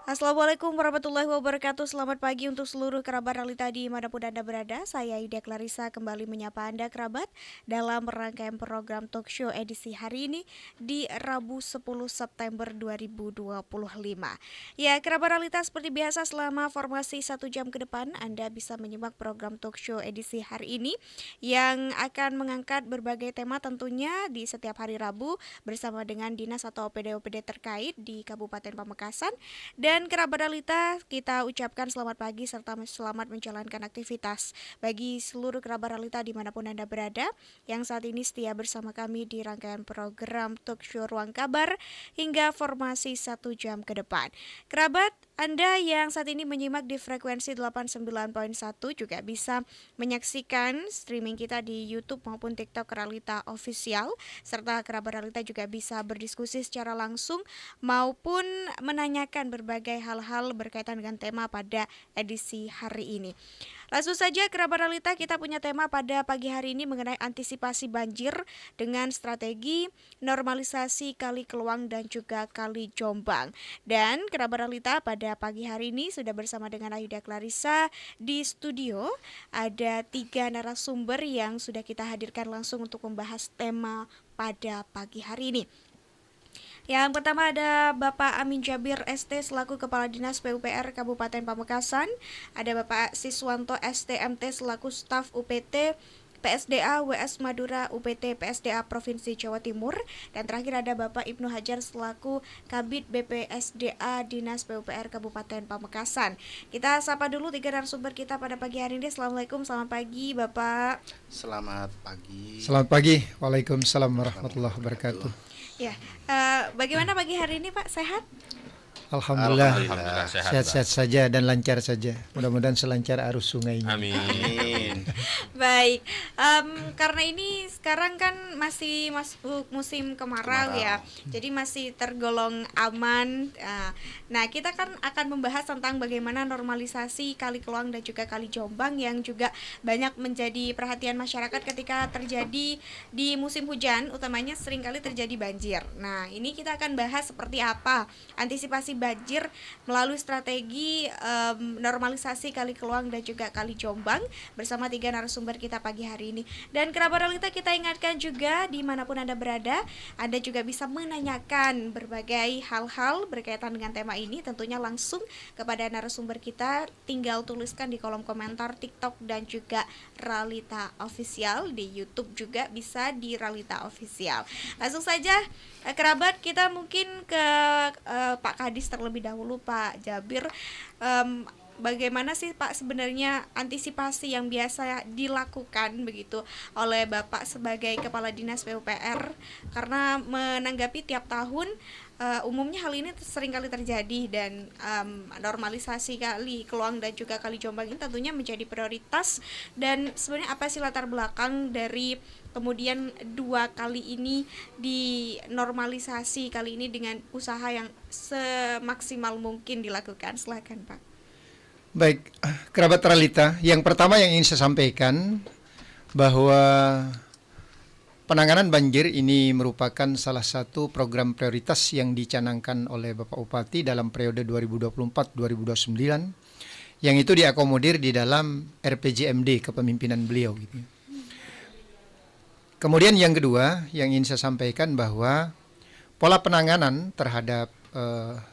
Assalamualaikum warahmatullahi wabarakatuh. Selamat pagi untuk seluruh kerabat realita dimanapun Anda berada. Saya Ida Clarissa kembali menyapa Anda kerabat dalam rangkaian program talk show edisi hari ini di Rabu 10 September 2025. Ya, kerabat realita seperti biasa selama formasi 1 jam ke depan Anda bisa menyimak program talk show edisi hari ini yang akan mengangkat berbagai tema tentunya di setiap hari Rabu bersama dengan dinas atau OPD-OPD terkait di Kabupaten Pamekasan. Dan kerabat realita kita ucapkan selamat pagi serta selamat menjalankan aktivitas bagi seluruh kerabat realita dimanapun Anda berada yang saat ini setia bersama kami di rangkaian program Talk Show Ruang Kabar hingga formasi 1 jam ke depan. Kerabat, Anda yang saat ini menyimak di frekuensi 89.1 juga bisa menyaksikan streaming kita di YouTube maupun TikTok Realita Official, serta kerabat realita juga bisa berdiskusi secara langsung maupun menanyakan berbagai hal-hal berkaitan dengan tema pada edisi hari ini. Langsung saja kerabat realita, kita punya tema pada pagi hari ini mengenai antisipasi banjir dengan strategi normalisasi Kali Keluang dan juga Kali Jombang. Dan kerabat realita pada pagi hari ini sudah bersama dengan Ayuda Clarissa di studio. Ada 3 narasumber yang sudah kita hadirkan langsung untuk membahas tema pada pagi hari ini. Yang pertama ada Bapak Amin Jabir ST selaku Kepala Dinas PUPR Kabupaten Pamekasan. Ada Bapak Siswanto STMT selaku Staf UPT PSDA WS Madura UPT PSDA Provinsi Jawa Timur. Dan terakhir ada Bapak Ibnu Hajar selaku Kabid BPSDA Dinas PUPR Kabupaten Pamekasan. Kita sapa dulu 3 narasumber kita pada pagi hari ini. Assalamualaikum, selamat pagi Bapak. Selamat pagi. Selamat pagi. Waalaikumsalam warahmatullahi wabarakatuh. Ya, bagaimana pagi hari ini Pak? Sehat? Alhamdulillah, Sehat sehat-sehat saja dan lancar saja. Mudah-mudahan selancar arus sungai ini. Amin. Baik, karena ini sekarang kan masih masuk musim kemarau ya, jadi masih tergolong aman. Nah, kita kan akan membahas tentang bagaimana normalisasi Kali Keluang dan juga Kali Jombang yang juga banyak menjadi perhatian masyarakat ketika terjadi di musim hujan, utamanya seringkali terjadi banjir. Nah, ini kita akan bahas seperti apa antisipasi banjir melalui strategi normalisasi Kali Keluang dan juga Kali Jombang bersama 3 narasumber kita pagi hari ini. Dan kerabat realita, kita ingatkan juga dimanapun Anda berada, Anda juga bisa menanyakan berbagai hal-hal berkaitan dengan tema ini tentunya langsung kepada narasumber kita. Tinggal tuliskan di kolom komentar TikTok dan juga Realita Official. Di YouTube juga bisa di Realita Official. Langsung saja kerabat, kita mungkin ke Pak Kadis terlebih dahulu, Pak Jabir. Bagaimana sih Pak sebenarnya antisipasi yang biasa dilakukan begitu oleh Bapak sebagai Kepala Dinas PUPR, karena menanggapi tiap tahun umumnya hal ini sering kali terjadi dan normalisasi Kali Keluang dan juga Kali Jombang ini tentunya menjadi prioritas. Dan sebenarnya apa sih latar belakang dari kemudian 2 kali ini dinormalisasi kali ini dengan usaha yang semaksimal mungkin dilakukan? Silakan Pak. Baik, kerabat realita, yang pertama yang ingin saya sampaikan bahwa penanganan banjir ini merupakan salah satu program prioritas yang dicanangkan oleh Bapak Bupati dalam periode 2024-2029 yang itu diakomodir di dalam RPJMD kepemimpinan beliau gitu. Kemudian yang kedua yang ingin saya sampaikan bahwa pola penanganan terhadap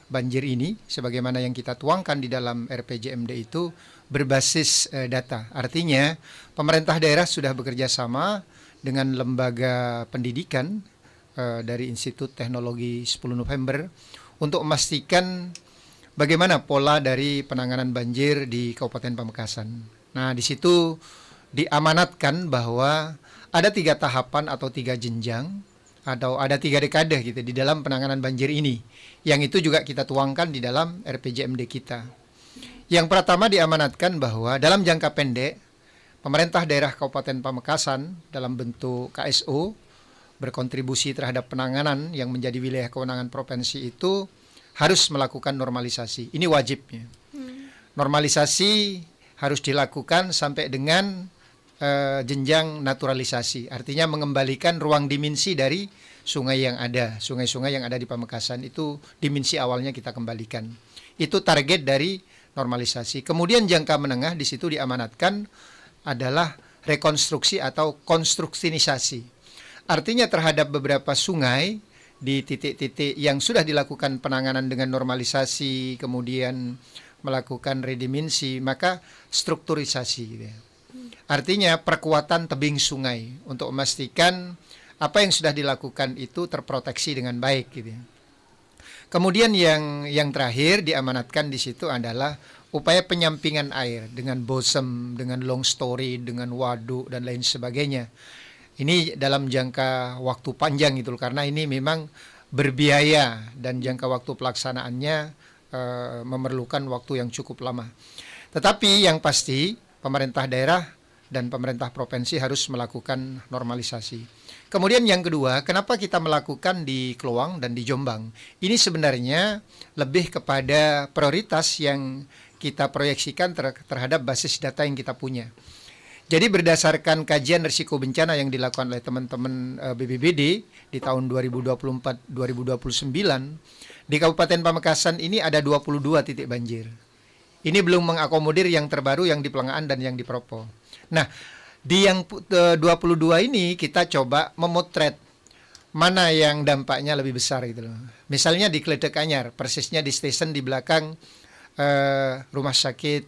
banjir ini sebagaimana yang kita tuangkan di dalam RPJMD itu berbasis data. Artinya pemerintah daerah sudah bekerja sama dengan lembaga pendidikan dari Institut Teknologi 10 November untuk memastikan bagaimana pola dari penanganan banjir di Kabupaten Pamekasan. Nah, di situ diamanatkan bahwa ada 3 tahapan atau 3 jenjang atau ada 3 dekade gitu di dalam penanganan banjir ini. Yang itu juga kita tuangkan di dalam RPJMD kita. Yang pertama diamanatkan bahwa dalam jangka pendek pemerintah daerah Kabupaten Pamekasan dalam bentuk KSO berkontribusi terhadap penanganan yang menjadi wilayah kewenangan provinsi itu harus melakukan normalisasi. Ini wajibnya. Normalisasi harus dilakukan sampai dengan jenjang naturalisasi. Artinya mengembalikan ruang dimensi dari sungai yang ada. Sungai-sungai yang ada di Pamekasan itu dimensi awalnya kita kembalikan. Itu target dari normalisasi. Kemudian jangka menengah di situ diamanatkan adalah rekonstruksi atau konstruksinisasi. Artinya terhadap beberapa sungai di titik-titik yang sudah dilakukan penanganan dengan normalisasi, kemudian melakukan redimensi, maka strukturisasi gitu ya. Artinya perkuatan tebing sungai untuk memastikan apa yang sudah dilakukan itu terproteksi dengan baik gitu ya. Kemudian yang terakhir diamanatkan di situ adalah upaya penyampingan air dengan bosem, dengan long story, dengan waduk dan lain sebagainya. Ini dalam jangka waktu panjang itu karena ini memang berbiaya dan jangka waktu pelaksanaannya memerlukan waktu yang cukup lama. Tetapi yang pasti pemerintah daerah dan pemerintah provinsi harus melakukan normalisasi. Kemudian yang kedua, kenapa kita melakukan di Kluang dan di Jombang? Ini sebenarnya lebih kepada prioritas yang kita proyeksikan terhadap basis data yang kita punya. Jadi berdasarkan kajian risiko bencana yang dilakukan oleh teman-teman BPBD di tahun 2024-2029, di Kabupaten Pamekasan ini ada 22 titik banjir. Ini belum mengakomodir yang terbaru yang di Plengaan dan yang di Propo. Nah, di yang 22 ini kita coba memotret mana yang dampaknya lebih besar gitu loh. Misalnya di Kledek Anyar, persisnya di stasiun di belakang rumah sakit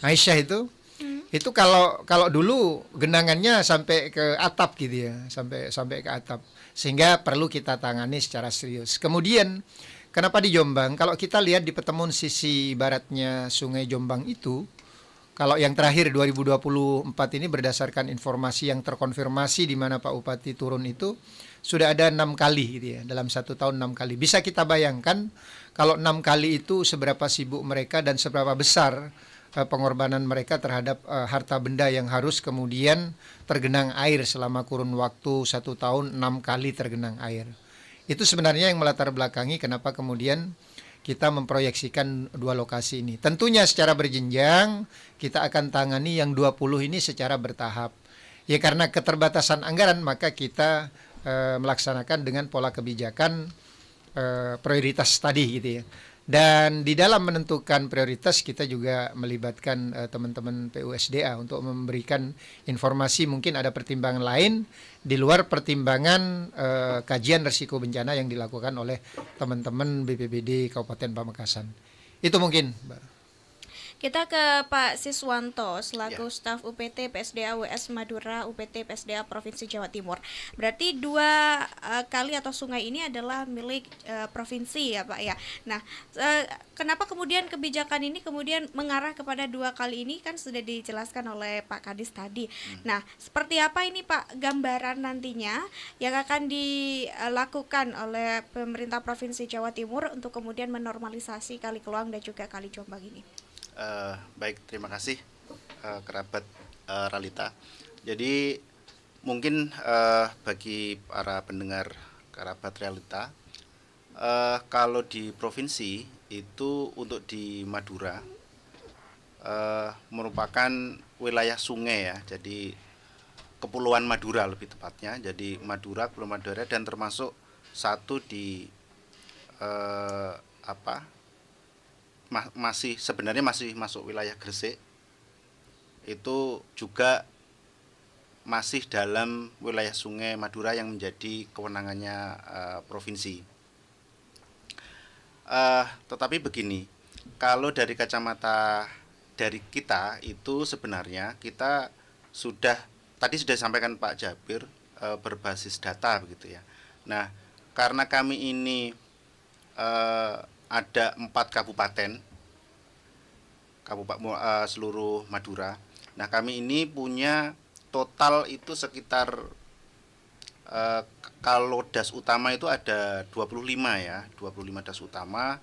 Aisyah itu kalau dulu genangannya sampai ke atap gitu ya, sampai ke atap, sehingga perlu kita tangani secara serius. Kemudian kenapa di Jombang? Kalau kita lihat di pertemuan sisi baratnya Sungai Jombang itu, kalau yang terakhir 2024 ini berdasarkan informasi yang terkonfirmasi di mana Pak Bupati turun itu sudah ada 6 kali gitu ya, dalam 1 tahun 6 kali. Bisa kita bayangkan kalau 6 kali itu seberapa sibuk mereka dan seberapa besar pengorbanan mereka terhadap harta benda yang harus kemudian tergenang air selama kurun waktu 1 tahun 6 kali tergenang air. Itu sebenarnya yang melatar belakangi kenapa kemudian kita memproyeksikan 2 lokasi ini. Tentunya secara berjenjang kita akan tangani yang 20 ini secara bertahap. Ya karena keterbatasan anggaran maka kita melaksanakan dengan pola kebijakan prioritas tadi gitu ya. Dan di dalam menentukan prioritas kita juga melibatkan teman-teman PUSDA untuk memberikan informasi, mungkin ada pertimbangan lain di luar pertimbangan kajian risiko bencana yang dilakukan oleh teman-teman BPBD Kabupaten Pamekasan. Itu mungkin, Mbak. Kita ke Pak Siswanto selaku staf UPT PSDA WS Madura UPT PSDA Provinsi Jawa Timur. Berarti 2 kali atau sungai ini adalah milik provinsi ya Pak ya. Nah, kenapa kemudian kebijakan ini kemudian mengarah kepada 2 kali ini, kan sudah dijelaskan oleh Pak Kadis tadi. Nah, seperti apa ini Pak gambaran nantinya yang akan dilakukan oleh pemerintah Provinsi Jawa Timur untuk kemudian menormalisasi Kali Keluang dan juga Kali Jombang ini? Baik, terima kasih kerabat Ralita. Jadi mungkin bagi para pendengar kerabat Ralita, kalau di provinsi itu untuk di Madura merupakan wilayah sungai ya, jadi Kepulauan Madura lebih tepatnya. Jadi Madura, Kepulauan Madura, dan termasuk satu di sebenarnya masih masuk wilayah Gresik, itu juga masih dalam wilayah Sungai Madura yang menjadi kewenangannya provinsi. Tetapi begini, kalau dari kacamata dari kita itu sebenarnya kita tadi sudah disampaikan Pak Jabir, berbasis data begitu ya. Nah, karena kami ini ada 4 kabupaten seluruh Madura. Nah, kami ini punya total itu sekitar kalau das utama itu ada 25 ya, 25 das utama.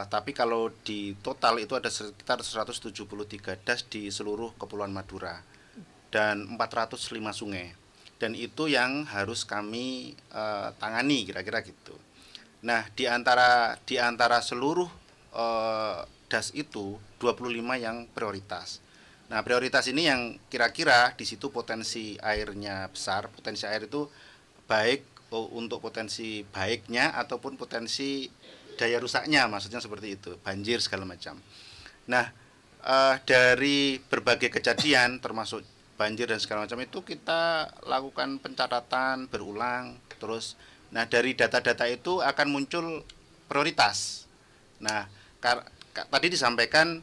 Tapi kalau di total itu ada sekitar 173 das di seluruh Kepulauan Madura dan 405 sungai. Dan itu yang harus kami tangani kira-kira gitu. Nah, di antara seluruh das itu 25 yang prioritas. Nah, prioritas ini yang kira-kira di situ potensi airnya besar. Potensi air itu baik untuk potensi baiknya ataupun potensi daya rusaknya, maksudnya seperti itu, banjir segala macam. Nah, dari berbagai kejadian termasuk banjir dan segala macam itu kita lakukan pencatatan berulang terus. Nah, dari data-data itu akan muncul prioritas. Nah, tadi disampaikan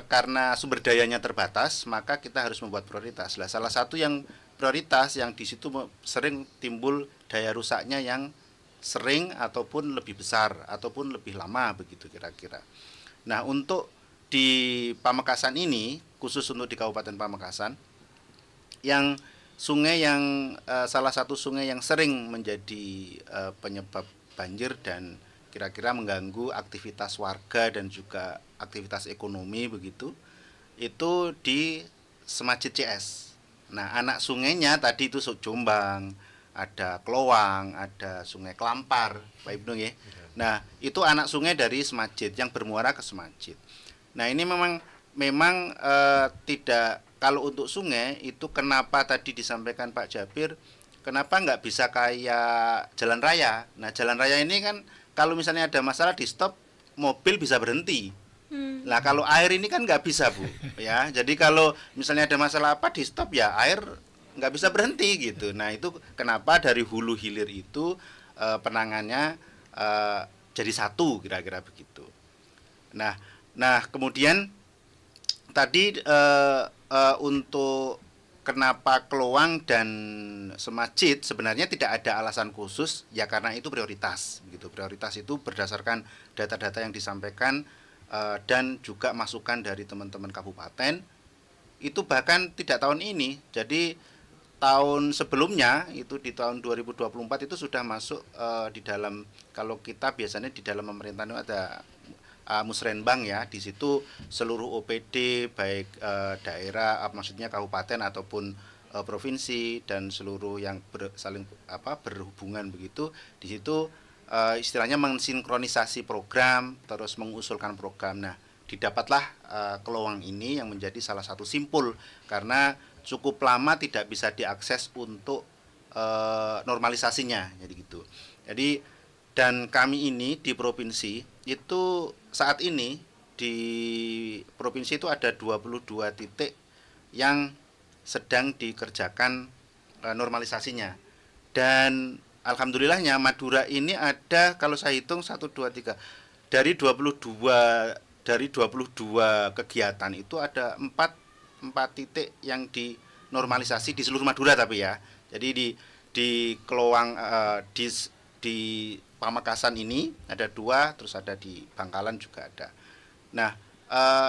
karena sumber dayanya terbatas, maka kita harus membuat prioritas. Lah, salah satu yang prioritas yang di situ sering timbul daya rusaknya yang sering ataupun lebih besar ataupun lebih lama begitu kira-kira. Nah, untuk di Pamekasan ini, khusus untuk di Kabupaten Pamekasan, yang sungai yang salah satu sungai yang sering menjadi penyebab banjir dan kira-kira mengganggu aktivitas warga dan juga aktivitas ekonomi begitu, itu di Semajid CS. Nah, anak sungainya tadi itu Jombang, ada Klowang, ada Sungai Kelampar, Pak Ibnu ya. Nah, itu anak sungai dari Semajid yang bermuara ke Semajid. Nah, ini memang tidak, kalau untuk sungai itu kenapa tadi disampaikan Pak Jabir, kenapa nggak bisa kayak jalan raya. Nah, jalan raya ini kan kalau misalnya ada masalah di stop, mobil bisa berhenti. Nah, kalau air ini kan nggak bisa, Bu. Ya, jadi kalau misalnya ada masalah apa di stop, ya air nggak bisa berhenti gitu. Nah, itu kenapa dari hulu hilir itu penangannya jadi satu kira-kira begitu. Nah, kemudian tadi untuk kenapa Klowang dan Semajid sebenarnya tidak ada alasan khusus, ya karena itu prioritas gitu. Prioritas itu berdasarkan data-data yang disampaikan dan juga masukan dari teman-teman kabupaten. Itu bahkan tidak tahun ini. Jadi tahun sebelumnya itu di tahun 2024 itu sudah masuk di dalam, kalau kita biasanya di dalam pemerintahan itu ada Musrenbang ya, di situ seluruh OPD baik daerah, maksudnya kabupaten ataupun provinsi dan seluruh yang saling berhubungan begitu, di situ istilahnya mensinkronisasi program terus mengusulkan program. Nah, didapatlah Klowang ini yang menjadi salah satu simpul karena cukup lama tidak bisa diakses untuk normalisasinya, jadi gitu. Jadi dan kami ini di provinsi itu saat ini di provinsi itu ada 22 titik yang sedang dikerjakan normalisasinya. Dan alhamdulillahnya Madura ini ada, kalau saya hitung 1 2 3 dari 22 kegiatan itu ada 4 titik yang dinormalisasi di seluruh Madura tapi ya. Jadi di Klowang di Pamekasan ini ada 2, terus ada di Bangkalan juga ada. Nah,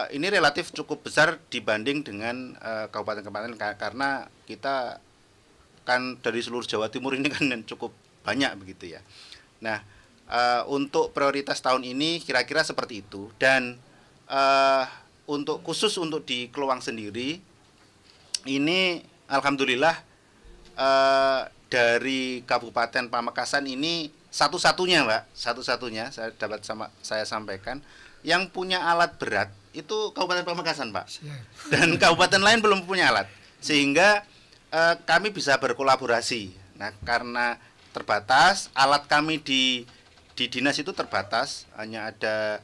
ini relatif cukup besar dibanding dengan kabupaten-kabupaten karena kita kan dari seluruh Jawa Timur ini kan cukup banyak begitu ya. Nah, untuk prioritas tahun ini kira-kira seperti itu. Dan untuk khusus untuk di Klowang sendiri ini alhamdulillah dari Kabupaten Pamekasan ini satu-satunya saya dapat saya sampaikan yang punya alat berat itu Kabupaten Pamekasan, Pak. Dan kabupaten lain belum punya alat, sehingga kami bisa berkolaborasi. Nah, karena terbatas alat kami di dinas itu terbatas, hanya ada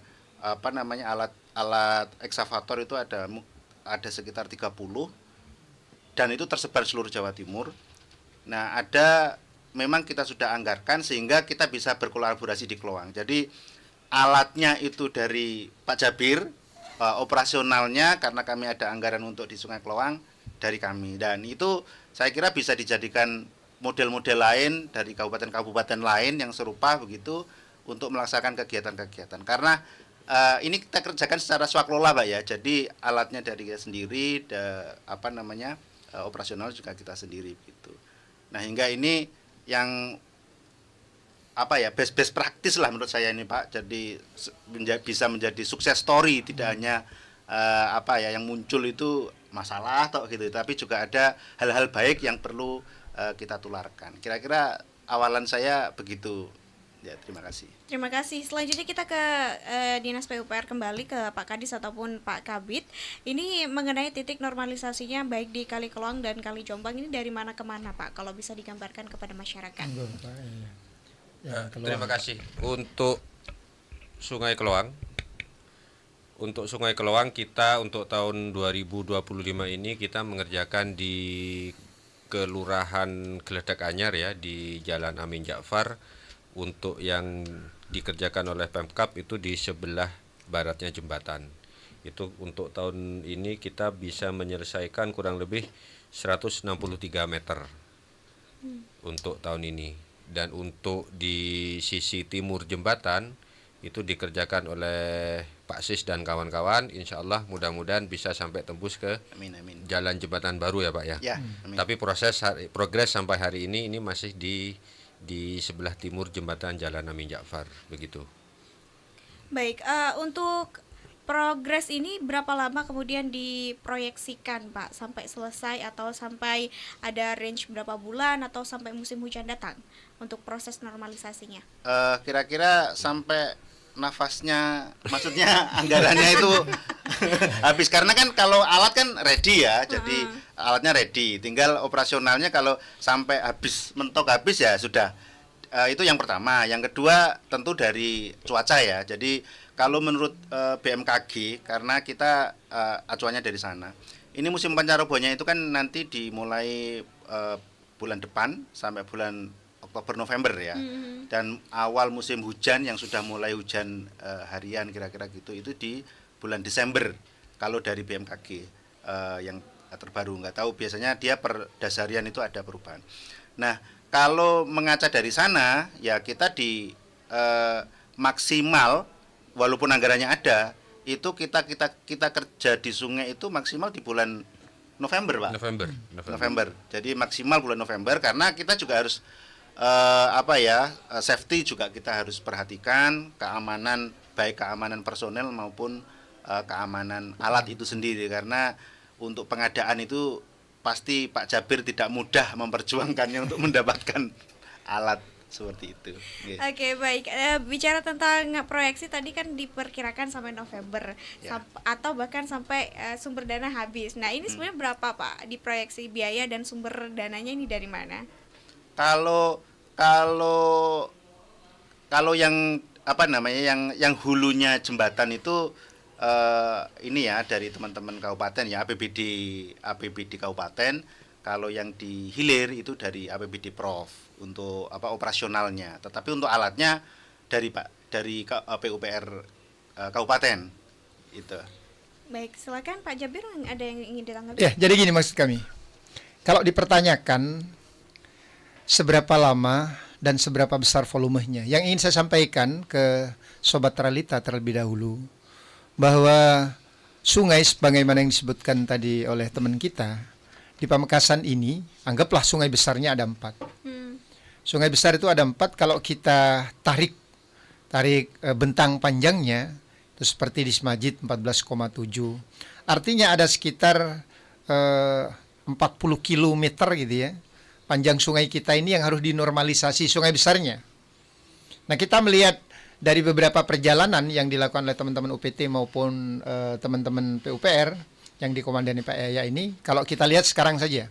alat eksavator itu ada sekitar 30 dan itu tersebar seluruh Jawa Timur. Nah, memang kita sudah anggarkan sehingga kita bisa berkolaborasi di Klowang. Jadi alatnya itu dari Pak Jabir, operasionalnya karena kami ada anggaran untuk di Sungai Klowang dari kami. Dan itu saya kira bisa dijadikan model-model lain dari kabupaten-kabupaten lain yang serupa begitu untuk melaksanakan kegiatan-kegiatan. Karena ini kita kerjakan secara swaklola, Pak ya. Jadi alatnya dari kita sendiri, operasional juga kita sendiri gitu. Nah, hingga ini yang best praktis lah menurut saya ini, Pak. Jadi bisa menjadi sukses story, tidak hanya yang muncul itu masalah atau gitu, tapi juga ada hal-hal baik yang perlu kita tularkan. Kira-kira awalan saya begitu, Ya, terima kasih. Terima kasih. Selanjutnya kita ke Dinas PUPR kembali ke Pak Kadis ataupun Pak Kabid. Ini mengenai titik normalisasinya baik di Kali Keloang dan Kali Jombang ini dari mana ke mana Pak? Kalau bisa digambarkan kepada masyarakat. Terima kasih. Untuk Sungai Keloang, kita untuk tahun 2025 ini kita mengerjakan di Kelurahan Geledak Anyar ya, di Jalan Amin Ja'far. Untuk yang dikerjakan oleh Pemkab itu di sebelah baratnya jembatan. Itu untuk tahun ini kita bisa menyelesaikan kurang lebih 163 meter untuk tahun ini. Dan untuk di sisi timur jembatan itu dikerjakan oleh Pak Sis dan kawan-kawan. Insya Allah mudah-mudahan bisa sampai tembus ke Amin. jalan jembatan baru ya Pak ya. Ya, amin. Tapi progres sampai hari ini masih di sebelah timur jembatan Jalan Amin Ja'far begitu. Baik, untuk progres ini berapa lama kemudian diproyeksikan Pak sampai selesai atau sampai ada range berapa bulan atau sampai musim hujan datang untuk proses normalisasinya? Kira-kira sampai nafasnya, maksudnya anggarannya itu habis, karena kan kalau alat kan ready ya, jadi alatnya ready, tinggal operasionalnya kalau sampai mentok habis ya sudah. Itu yang pertama. Yang kedua tentu dari cuaca ya. Jadi kalau menurut BMKG, karena kita acuannya dari sana, ini musim pancarobonya itu kan nanti dimulai bulan depan sampai bulan Oktober November ya. Dan awal musim hujan yang sudah mulai hujan harian kira-kira gitu itu di bulan Desember kalau dari BMKG yang terbaru. Nggak tahu, biasanya dia per dasarian itu ada perubahan. Nah, kalau mengaca dari sana ya kita di maksimal, walaupun anggarannya ada, itu kita kerja di sungai itu maksimal di bulan November Pak. November. Jadi maksimal bulan November, karena kita juga harus safety juga kita harus perhatikan, keamanan, baik keamanan personel maupun keamanan alat itu sendiri, karena untuk pengadaan itu pasti Pak Jabir tidak mudah memperjuangkannya untuk mendapatkan alat seperti itu. Oke, baik. Bicara tentang proyeksi tadi kan diperkirakan sampai November atau bahkan sampai sumber dana habis. Nah, ini sebenarnya berapa Pak diproyeksi biaya dan sumber dananya ini dari mana? Kalau yang yang hulunya jembatan itu ini ya dari teman-teman kabupaten ya, APBD kabupaten. Kalau yang di hilir itu dari APBD Prof untuk operasionalnya. Tetapi untuk alatnya dari PUPR kabupaten itu. Baik, silakan Pak Jabir, ada yang ingin ditanggapi? Ya, jadi gini maksud kami. Kalau dipertanyakan seberapa lama dan seberapa besar volumenya, yang ingin saya sampaikan ke Sobat Realita terlebih dahulu, bahwa sungai sebagaimana yang disebutkan tadi oleh teman kita, di Pamekasan ini, anggaplah sungai besarnya ada 4. Sungai besar itu ada 4, kalau kita tarik bentang panjangnya, itu seperti di Semajid 14,7. Artinya ada sekitar 40 kilometer gitu ya, panjang sungai kita ini yang harus dinormalisasi, sungai besarnya. Nah, kita melihat dari beberapa perjalanan yang dilakukan oleh teman-teman UPT maupun teman-teman PUPR yang dikomandani Pak Yaya ini, kalau kita lihat sekarang saja,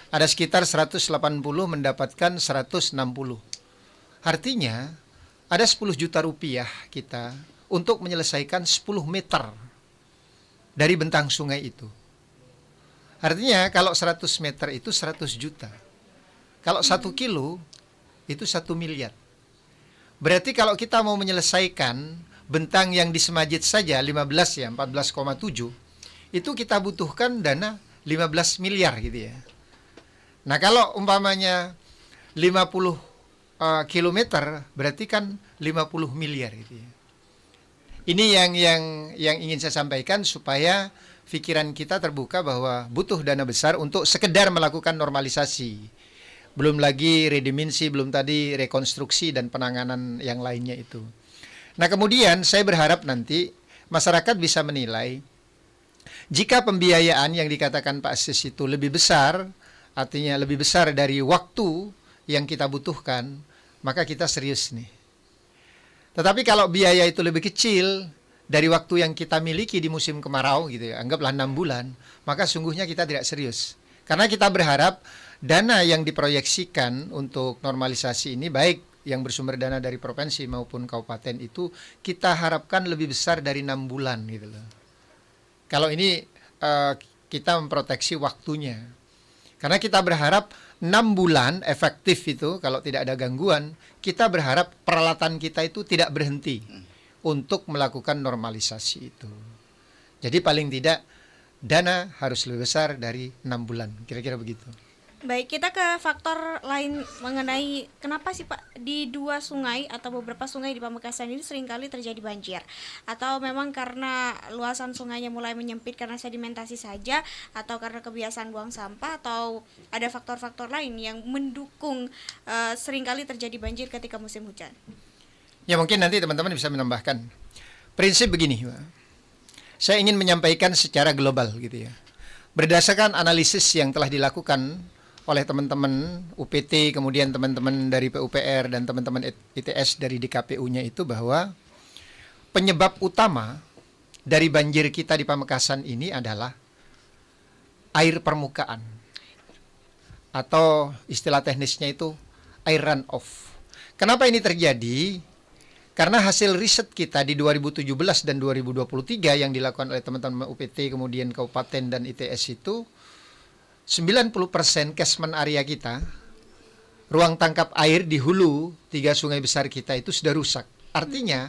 ada sekitar 180 mendapatkan 160. Artinya, ada 10 juta rupiah kita untuk menyelesaikan 10 meter dari bentang sungai itu. Artinya, kalau 100 meter itu 100 juta. Kalau 1 kilo, itu 1 miliar. Berarti kalau kita mau menyelesaikan bentang yang di Semajid saja 14 ya, 14,7, itu kita butuhkan dana 15 miliar gitu ya. Nah, kalau umpamanya 50 kilometer berarti kan 50 miliar gitu ya. Ini yang ingin saya sampaikan supaya pikiran kita terbuka bahwa butuh dana besar untuk sekedar melakukan normalisasi. Belum lagi redimensi, belum tadi rekonstruksi dan penanganan yang lainnya itu. Nah, kemudian saya berharap nanti masyarakat bisa menilai jika pembiayaan yang dikatakan Pak Sis itu lebih besar, artinya lebih besar dari waktu yang kita butuhkan, maka kita serius nih. Tetapi kalau biaya itu lebih kecil dari waktu yang kita miliki di musim kemarau gitu ya, anggaplah 6 bulan, maka sungguhnya kita tidak serius. Karena kita berharap dana yang diproyeksikan untuk normalisasi ini, baik yang bersumber dana dari provinsi maupun kabupaten, itu kita harapkan lebih besar dari 6 bulan gitu loh. Kalau ini kita memproteksi waktunya. Karena kita berharap 6 bulan efektif itu, kalau tidak ada gangguan, kita berharap peralatan kita itu tidak berhenti untuk melakukan normalisasi itu. Jadi paling tidak dana harus lebih besar dari 6 bulan, kira-kira begitu. Baik, kita ke faktor lain mengenai kenapa sih Pak di dua sungai atau beberapa sungai di Pamekasan ini seringkali terjadi banjir, atau memang karena luasan sungainya mulai menyempit karena sedimentasi saja, atau karena kebiasaan buang sampah, atau ada faktor-faktor lain yang mendukung seringkali terjadi banjir ketika musim hujan? Ya mungkin nanti teman-teman bisa menambahkan. Prinsip begini, Pak. Saya ingin menyampaikan secara global gitu ya. Berdasarkan analisis yang telah dilakukan oleh teman-teman UPT, kemudian teman-teman dari PUPR dan teman-teman ITS dari DKPU-nya itu, bahwa penyebab utama dari banjir kita di Pamekasan ini adalah air permukaan, atau istilah teknisnya itu air runoff. Kenapa ini terjadi? Karena hasil riset kita di 2017 dan 2023 yang dilakukan oleh teman-teman UPT, kemudian kabupaten dan ITS itu, 90% catchment area kita, ruang tangkap air di hulu 3 sungai besar kita itu sudah rusak. Artinya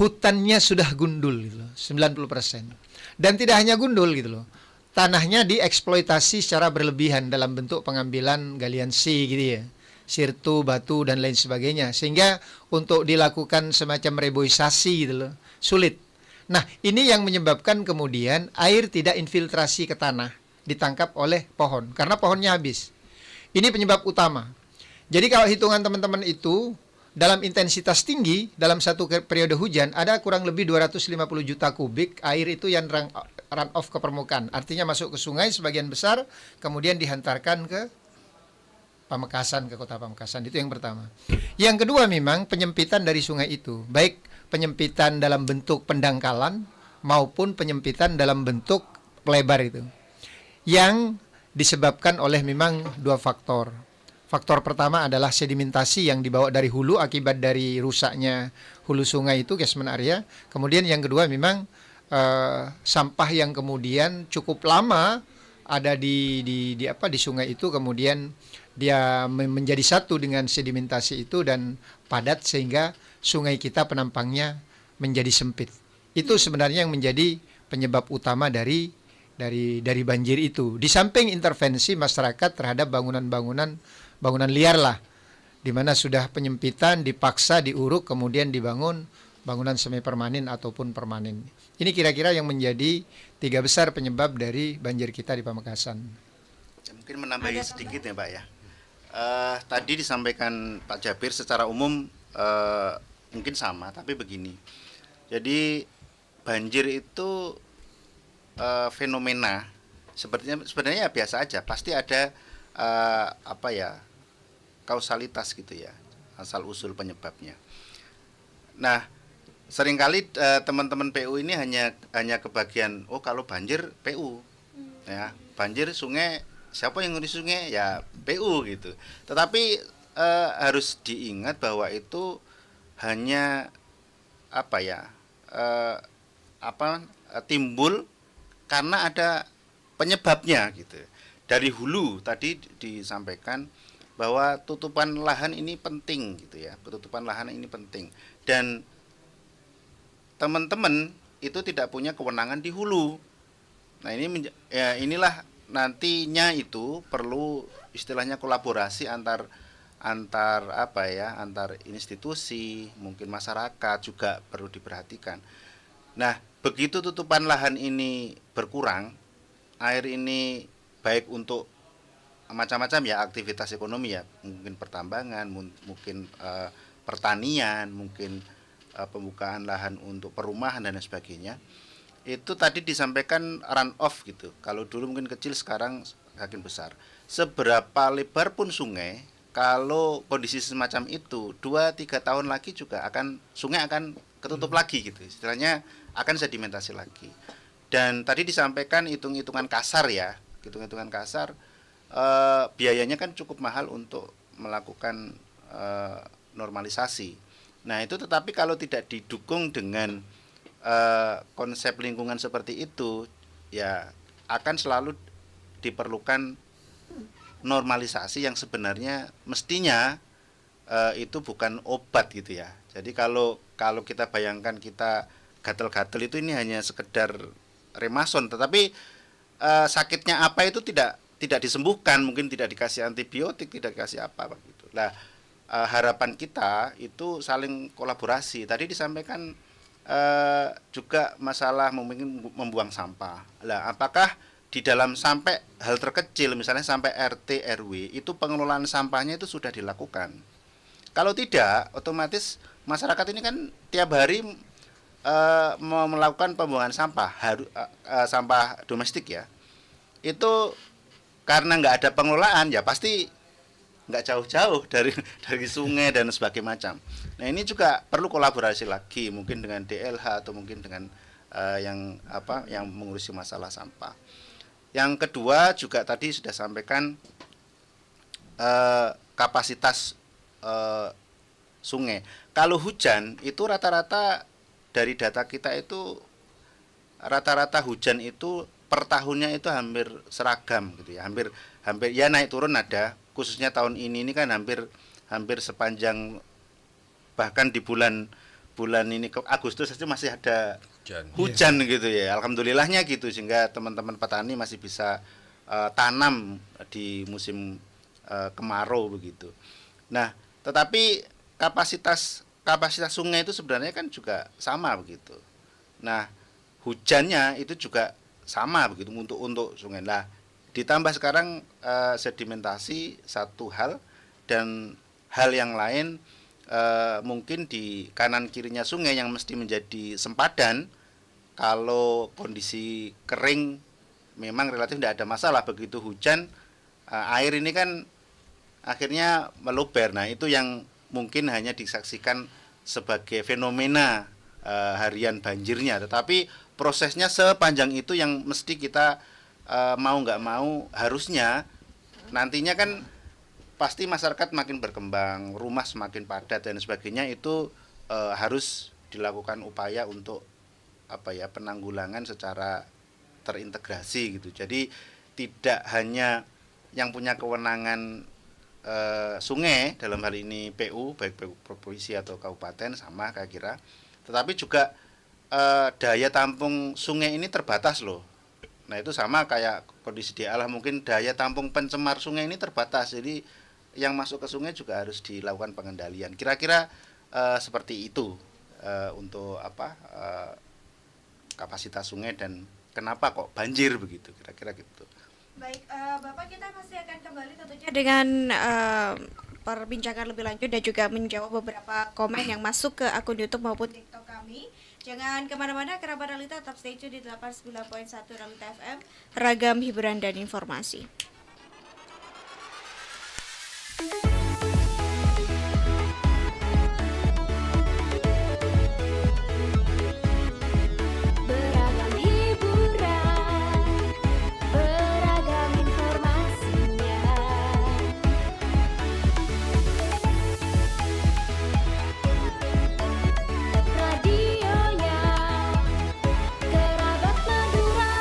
hutannya sudah gundul gitu loh, 90%. Dan tidak hanya gundul gitu loh, tanahnya dieksploitasi secara berlebihan dalam bentuk pengambilan galian C gitu ya, sirtu, batu dan lain sebagainya, sehingga untuk dilakukan semacam reboisasi gitu loh, sulit. Nah, ini yang menyebabkan kemudian air tidak infiltrasi ke tanah, ditangkap oleh pohon karena pohonnya habis. Ini penyebab utama. Jadi kalau hitungan teman-teman itu dalam intensitas tinggi dalam satu periode hujan ada kurang lebih 250 juta kubik air itu yang run off ke permukaan. Artinya masuk ke sungai sebagian besar, kemudian dihantarkan ke Pamekasan, ke kota Pamekasan. Itu yang pertama. Yang kedua, memang penyempitan dari sungai itu, baik penyempitan dalam bentuk pendangkalan maupun penyempitan dalam bentuk lebar itu, yang disebabkan oleh memang 2 faktor. Faktor pertama adalah sedimentasi yang dibawa dari hulu akibat dari rusaknya hulu sungai itu, catchment area. Kemudian yang kedua memang sampah yang kemudian cukup lama ada di sungai itu, kemudian dia menjadi satu dengan sedimentasi itu dan padat, sehingga sungai kita penampangnya menjadi sempit. Itu sebenarnya yang menjadi penyebab utama dari banjir itu. Di samping intervensi masyarakat terhadap bangunan liar lah, di mana sudah penyempitan, dipaksa, diuruk, kemudian dibangun bangunan semi permanen ataupun permanen. Ini kira-kira yang menjadi 3 besar penyebab dari banjir kita di Pamekasan. Mungkin menambahi sedikit ya Pak ya. Tadi disampaikan Pak Jabir secara umum mungkin sama, tapi begini. Jadi banjir itu fenomena sebenarnya biasa aja, pasti ada kausalitas gitu ya, asal usul penyebabnya. Nah, seringkali teman-teman PU ini hanya kebagian, oh kalau banjir PU ya, banjir sungai, siapa yang ngurus sungai ya PU gitu. Tetapi harus diingat bahwa itu hanya timbul karena ada penyebabnya gitu. Dari hulu tadi disampaikan bahwa tutupan lahan ini penting gitu ya. Tutupan lahan ini penting. Dan teman-teman itu tidak punya kewenangan di hulu. Nah, inilah nantinya itu perlu istilahnya kolaborasi antar institusi, mungkin masyarakat juga perlu diperhatikan. Nah, begitu tutupan lahan ini berkurang, air ini baik untuk macam-macam ya, aktivitas ekonomi ya, mungkin pertambangan, mungkin pertanian, mungkin pembukaan lahan untuk perumahan dan sebagainya. Itu tadi disampaikan run off gitu. Kalau dulu mungkin kecil, sekarang makin besar. Seberapa lebar pun sungai, kalau kondisi semacam itu 2-3 tahun lagi juga sungai akan ketutup lagi gitu, istilahnya akan sedimentasi lagi. Dan tadi disampaikan hitung-hitungan kasar ya, hitung-hitungan kasar, biayanya kan cukup mahal untuk melakukan normalisasi. Nah itu, tetapi kalau tidak didukung dengan konsep lingkungan seperti itu, ya akan selalu diperlukan normalisasi yang sebenarnya mestinya itu bukan obat gitu ya. Jadi kalau kita bayangkan kita gatel-gatel itu, ini hanya sekedar remason, tetapi sakitnya apa itu tidak disembuhkan, mungkin tidak dikasih antibiotik, tidak dikasih apa gitu. Nah, harapan kita itu saling kolaborasi. Tadi disampaikan juga masalah mungkin membuang sampah. Lah, apakah di dalam sampai hal terkecil, misalnya sampai RT RW itu pengelolaan sampahnya itu sudah dilakukan? Kalau tidak, otomatis masyarakat ini kan tiap hari mau melakukan pembuangan sampah, sampah domestik ya. Itu karena nggak ada pengelolaan, ya pasti nggak jauh-jauh dari sungai dan sebagainya macam. Nah ini juga perlu kolaborasi lagi, mungkin dengan DLH atau mungkin dengan yang mengurusi masalah sampah. Yang kedua juga tadi sudah sampaikan kapasitas sungai. Kalau hujan itu rata-rata dari data kita itu rata-rata hujan itu per tahunnya itu hampir seragam gitu ya, hampir ya naik turun ada, khususnya tahun ini kan hampir sepanjang, bahkan di bulan ini ke Agustus saja masih ada hujan gitu ya, alhamdulillahnya gitu, sehingga teman-teman petani masih bisa tanam di musim kemarau begitu. Nah tetapi kapasitas sungai itu sebenarnya kan juga sama begitu. Nah hujannya itu juga sama begitu untuk sungai. Nah, ditambah sekarang sedimentasi satu hal, dan hal yang lain mungkin di kanan kirinya sungai yang mesti menjadi sempadan. Kalau kondisi kering memang relatif tidak ada masalah, begitu hujan air ini kan akhirnya meluber. Nah, itu yang mungkin hanya disaksikan sebagai fenomena harian banjirnya, tetapi prosesnya sepanjang itu yang mesti kita mau nggak mau harusnya nantinya kan pasti masyarakat makin berkembang, rumah semakin padat dan sebagainya, itu harus dilakukan upaya untuk penanggulangan secara terintegrasi gitu. Jadi tidak hanya yang punya kewenangan sungai, dalam hal ini PU, baik provinsi atau kabupaten sama kayak kira, tetapi juga daya tampung sungai ini terbatas loh. Nah itu sama kayak kondisi di alam, mungkin daya tampung pencemar sungai ini terbatas, jadi yang masuk ke sungai juga harus dilakukan pengendalian. Kira-kira seperti itu untuk kapasitas sungai dan kenapa kok banjir begitu, kira-kira gitu. Baik, Bapak, kita masih akan kembali tentunya dengan perbincangan lebih lanjut dan juga menjawab beberapa komen yang masuk ke akun YouTube maupun TikTok kami. Jangan kemana-mana, Kerabat Realita, tetap stay tune di 89.1 Realita FM, ragam hiburan dan informasi. Beragam hiburan, beragam informasinya. Radionya Kerabat Madura.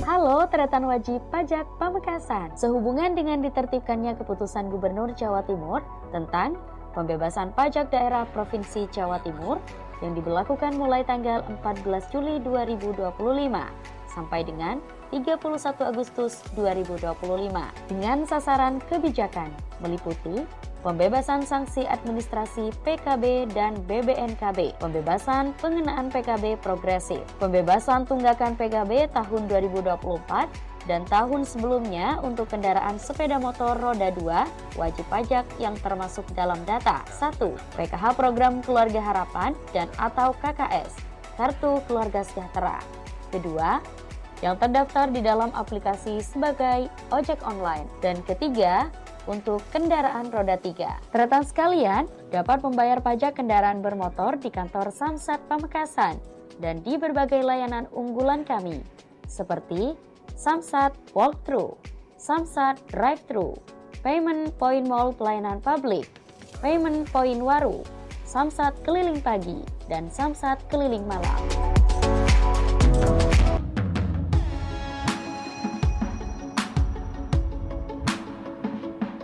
Halo Tretan Wajib Pajak Pamekasan. Sehubungan dengan ditertibkannya keputusan Gubernur Jawa Timur tentang pembebasan pajak daerah Provinsi Jawa Timur yang diberlakukan mulai tanggal 14 Juli 2025 sampai dengan 31 Agustus 2025 dengan sasaran kebijakan meliputi pembebasan sanksi administrasi PKB dan BBNKB, pembebasan pengenaan PKB progresif, pembebasan tunggakan PKB tahun 2024 dan tahun sebelumnya untuk kendaraan sepeda motor roda 2 wajib pajak yang termasuk dalam data 1. PKH Program Keluarga Harapan dan atau KKS, Kartu Keluarga Sejahtera. Kedua, yang terdaftar di dalam aplikasi sebagai ojek online. Dan ketiga, untuk kendaraan roda 3. Tretan sekalian, dapat membayar pajak kendaraan bermotor di kantor Samsat Pamekasan dan di berbagai layanan unggulan kami, seperti Samsat Walkthrough, Samsat Drive-Thru, Payment Point Mall pelayanan publik, Payment Point Waru, Samsat keliling pagi, dan Samsat keliling malam.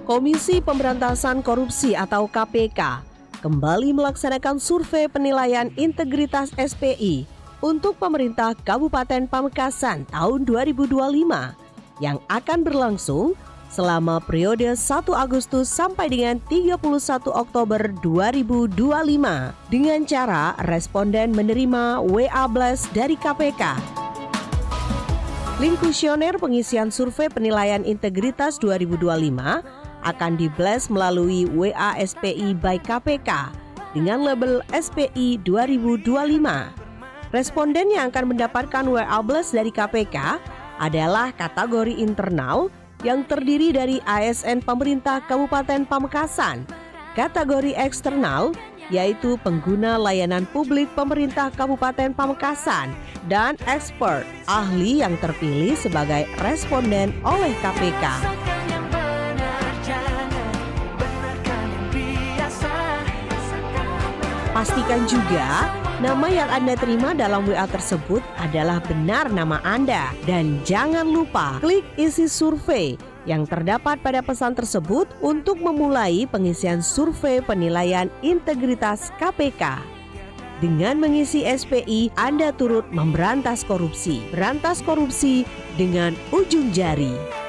Komisi Pemberantasan Korupsi atau KPK kembali melaksanakan survei penilaian integritas SPI untuk pemerintah Kabupaten Pamekasan tahun 2025 yang akan berlangsung selama periode 1 Agustus sampai dengan 31 Oktober 2025 dengan cara responden menerima WA Blast dari KPK. Link kuesioner pengisian survei penilaian integritas 2025 akan di-blast melalui WA SPI by KPK dengan label SPI 2025. Responden yang akan mendapatkan WA blast dari KPK adalah kategori internal yang terdiri dari ASN pemerintah Kabupaten Pamekasan, kategori eksternal yaitu pengguna layanan publik pemerintah Kabupaten Pamekasan, dan expert ahli yang terpilih sebagai responden oleh KPK. Pastikan juga nama yang Anda terima dalam WA tersebut adalah benar nama Anda. Dan jangan lupa klik isi survei yang terdapat pada pesan tersebut untuk memulai pengisian survei penilaian integritas KPK. Dengan mengisi SPI, Anda turut memberantas korupsi. Berantas korupsi dengan ujung jari.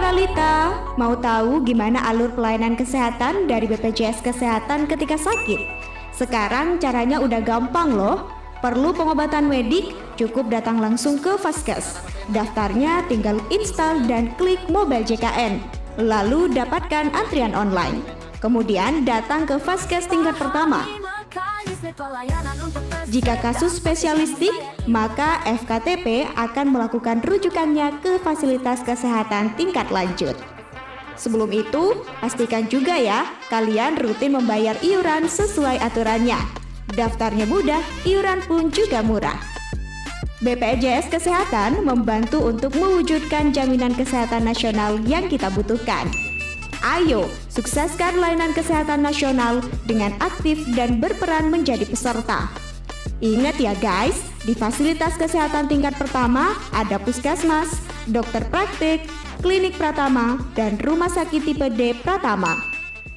Realita, mau tahu gimana alur pelayanan kesehatan dari BPJS Kesehatan ketika sakit? Sekarang caranya udah gampang loh. Perlu pengobatan medik, cukup datang langsung ke Vaskes. Daftarnya tinggal install dan klik mobile JKN. Lalu dapatkan antrian online. Kemudian datang ke Vaskes tingkat pertama. Jika kasus spesialistik, maka FKTP akan melakukan rujukannya ke fasilitas kesehatan tingkat lanjut. Sebelum itu, pastikan juga ya, kalian rutin membayar iuran sesuai aturannya. Daftarnya mudah, iuran pun juga murah. BPJS Kesehatan membantu untuk mewujudkan jaminan kesehatan nasional yang kita butuhkan. Ayo, sukseskan layanan kesehatan nasional dengan aktif dan berperan menjadi peserta. Ingat ya guys, di fasilitas kesehatan tingkat pertama ada puskesmas, dokter praktik, klinik Pratama, dan rumah sakit tipe D Pratama.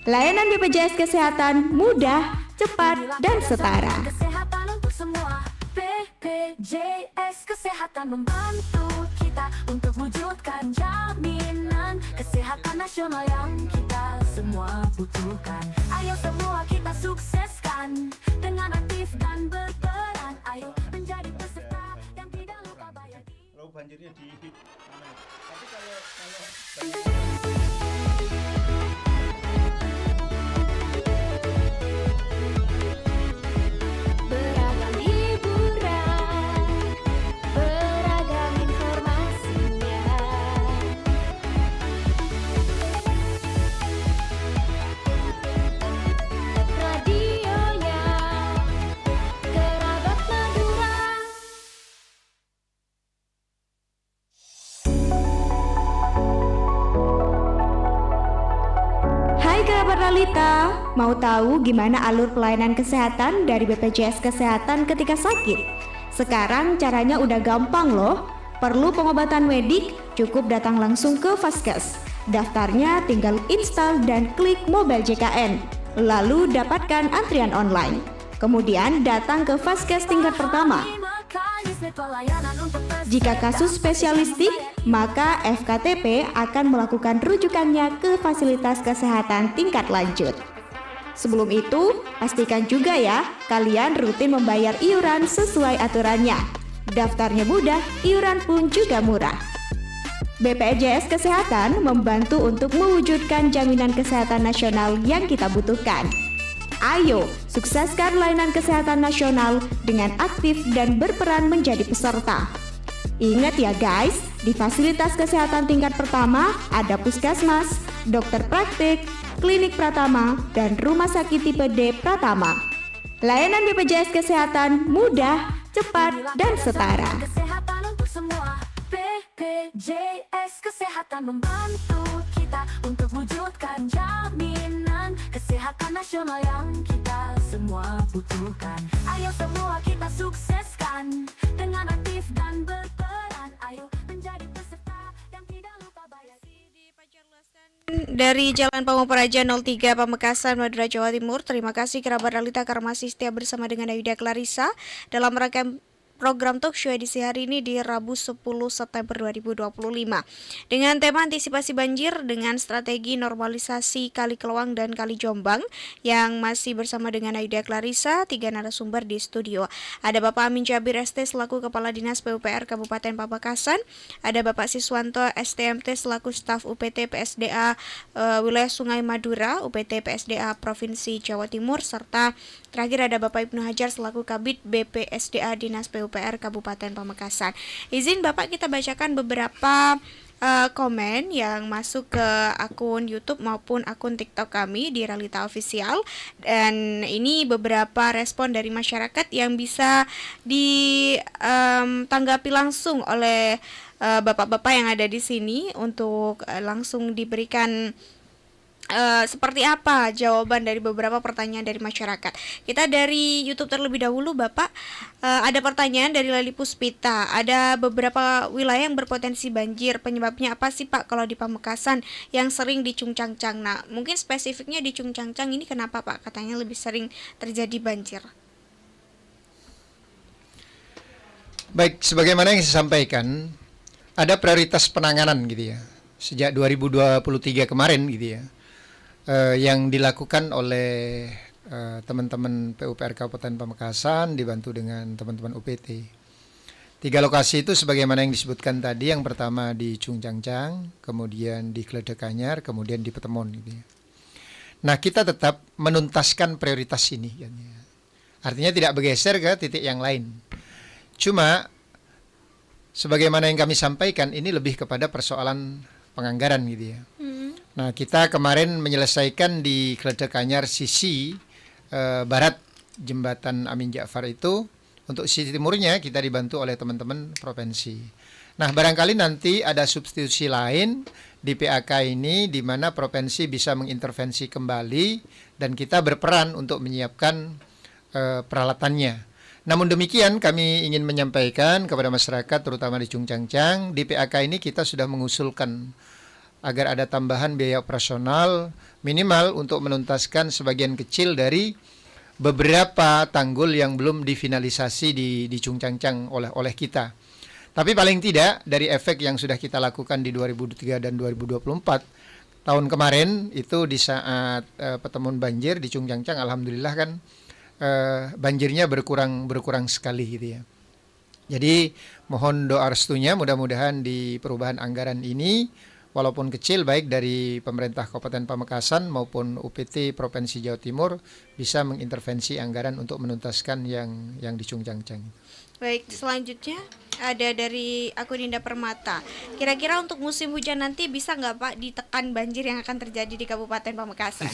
Layanan BPJS Kesehatan mudah, cepat, dan setara. Kesehatan untuk semua. BPJS Kesehatan membantu kita untuk wujudkan jaminan kesehatan nasional yang kita semua butuhkan. Ayo semua kita sukseskan dengan aktif dan berperan. Ayo menjadi peserta yang tidak lupa bayar. Kalau banjirnya di mana? Tapi kalau beragam hiburan, beragam Ralita, mau tahu gimana alur pelayanan kesehatan dari BPJS Kesehatan ketika sakit? Sekarang caranya udah gampang loh. Perlu pengobatan medik, cukup datang langsung ke Vaskes. Daftarnya tinggal install dan klik mobile JKN. Lalu dapatkan antrian online. Kemudian datang ke Vaskes tingkat pertama. Jika kasus spesialistik, maka FKTP akan melakukan rujukannya ke fasilitas kesehatan tingkat lanjut. Sebelum itu, pastikan juga ya, kalian rutin membayar iuran sesuai aturannya. Daftarnya mudah, iuran pun juga murah. BPJS Kesehatan membantu untuk mewujudkan jaminan kesehatan nasional yang kita butuhkan. Ayo, sukseskan layanan kesehatan nasional dengan aktif dan berperan menjadi peserta. Ingat ya guys, di fasilitas kesehatan tingkat pertama ada puskesmas, dokter praktik, klinik Pratama, dan rumah sakit tipe D Pratama. Layanan BPJS Kesehatan mudah, cepat, dan setara. Kesehatan untuk semua. BPJS Kesehatan membantu kita untuk wujudkan jaminan kesehatan nasional yang kita semua butuhkan. Ayo semua kita sukseskan dengan aktif dan berperan. Ayo menjadi peserta yang tidak lupa bayar. Dari Jalan Pamuperaja 03 Pamekasan, Madura, Jawa Timur. Terima kasih kerabat Ralita karena masih setia bersama dengan Aida Clarissa dalam rangkaian program talk show edisi hari ini di Rabu 10 September 2025 dengan tema antisipasi banjir dengan strategi normalisasi Kali Kelewang dan Kali Jombang, yang masih bersama dengan Aida Clarissa, 3 narasumber di studio. Ada Bapak Amin Jabir ST selaku Kepala Dinas PUPR Kabupaten Pamekasan, ada Bapak Siswanto STMT selaku staf UPT PSDA wilayah Sungai Madura, UPT PSDA Provinsi Jawa Timur, serta terakhir ada Bapak Ibnu Hajar selaku Kabid BPSDA Dinas PUPR Kabupaten Pamekasan. Izin Bapak kita bacakan beberapa komen yang masuk ke akun YouTube maupun akun TikTok kami di Ralita Official, dan ini beberapa respon dari masyarakat yang bisa ditanggapi langsung oleh bapak-bapak yang ada di sini untuk langsung diberikan seperti apa jawaban dari beberapa pertanyaan dari masyarakat. Kita dari YouTube terlebih dahulu Bapak. Ada pertanyaan dari Lali Puspita. Ada beberapa wilayah yang berpotensi banjir. Penyebabnya apa sih Pak kalau di Pamekasan yang sering di Cungcangcang? Nah, mungkin spesifiknya di Cungcangcang ini kenapa Pak katanya lebih sering terjadi banjir? Baik, sebagaimana yang saya sampaikan, ada prioritas penanganan gitu ya. Sejak 2023 kemarin gitu ya. Yang dilakukan oleh teman-teman PUPR Kabupaten Pamekasan dibantu dengan teman-teman UPT. 3 lokasi itu sebagaimana yang disebutkan tadi, yang pertama di Cungcangcang, kemudian di Kledekanyar, kemudian di Petemon gitu ya. Nah, kita tetap menuntaskan prioritas ini kan ya. Artinya tidak bergeser ke titik yang lain. Cuma sebagaimana yang kami sampaikan, ini lebih kepada persoalan penganggaran gitu ya. Nah, kita kemarin menyelesaikan di Kledekanyar sisi barat jembatan Amin Ja'far itu. Untuk sisi timurnya kita dibantu oleh teman-teman provinsi. Nah, barangkali nanti ada substitusi lain di PAK ini di mana provinsi bisa mengintervensi kembali dan kita berperan untuk menyiapkan peralatannya. Namun demikian kami ingin menyampaikan kepada masyarakat terutama di Cungcangcang, di PAK ini kita sudah mengusulkan agar ada tambahan biaya operasional minimal untuk menuntaskan sebagian kecil dari beberapa tanggul yang belum difinalisasi di Cungcangcang oleh kita. Tapi paling tidak dari efek yang sudah kita lakukan di 2023 dan 2024 tahun kemarin itu di saat pertemuan banjir di Cungcangcang, alhamdulillah kan banjirnya berkurang sekali gitu ya. Jadi mohon doa restunya, mudah-mudahan di perubahan anggaran ini walaupun kecil baik dari pemerintah Kabupaten Pamekasan maupun UPT Provinsi Jawa Timur bisa mengintervensi anggaran untuk menuntaskan yang di Cungcangcang. Baik, selanjutnya ada dari akun Indah Permata. Kira-kira untuk musim hujan nanti bisa nggak Pak ditekan banjir yang akan terjadi di Kabupaten Pamekasan?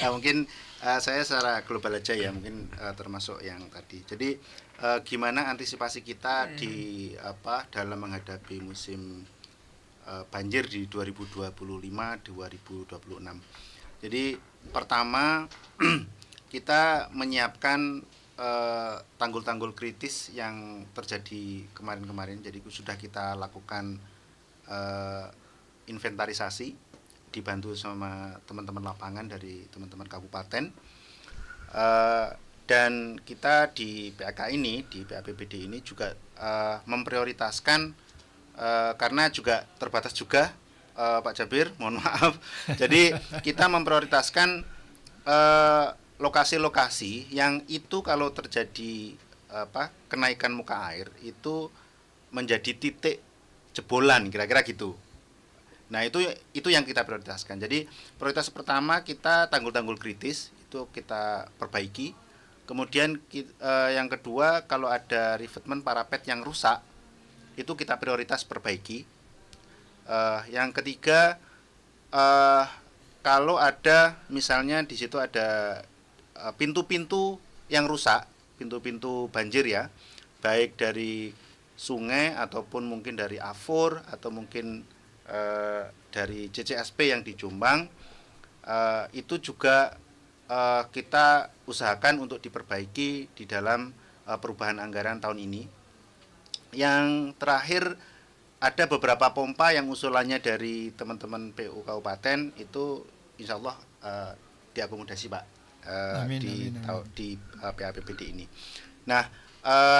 Mungkin saya secara global aja ya, mungkin termasuk yang tadi. Jadi gimana antisipasi kita di dalam menghadapi musim banjir di 2025-2026. Jadi pertama kita menyiapkan tanggul-tanggul kritis yang terjadi kemarin-kemarin. Jadi sudah kita lakukan inventarisasi dibantu sama teman-teman lapangan dari teman-teman kabupaten. Dan kita di PAK ini, di PAPBD ini juga memprioritaskan karena juga terbatas juga Pak Jabir, mohon maaf. Jadi kita memprioritaskan lokasi-lokasi yang itu kalau terjadi kenaikan muka air itu menjadi titik jebolan kira-kira gitu. Nah, itu yang kita prioritaskan. Jadi prioritas pertama kita tanggul-tanggul kritis itu kita perbaiki. Kemudian yang kedua kalau ada revetment parapet yang rusak itu kita prioritas perbaiki. Yang ketiga kalau ada misalnya di situ ada pintu-pintu yang rusak, pintu-pintu banjir ya, baik dari sungai ataupun mungkin dari AFUR atau mungkin dari CCSP yang di Jombang, itu juga kita usahakan untuk diperbaiki di dalam perubahan anggaran tahun ini. Yang terakhir ada beberapa pompa yang usulannya dari teman-teman PU Kabupaten itu insya Allah diakomodasi Pak di PAPBD ini. Nah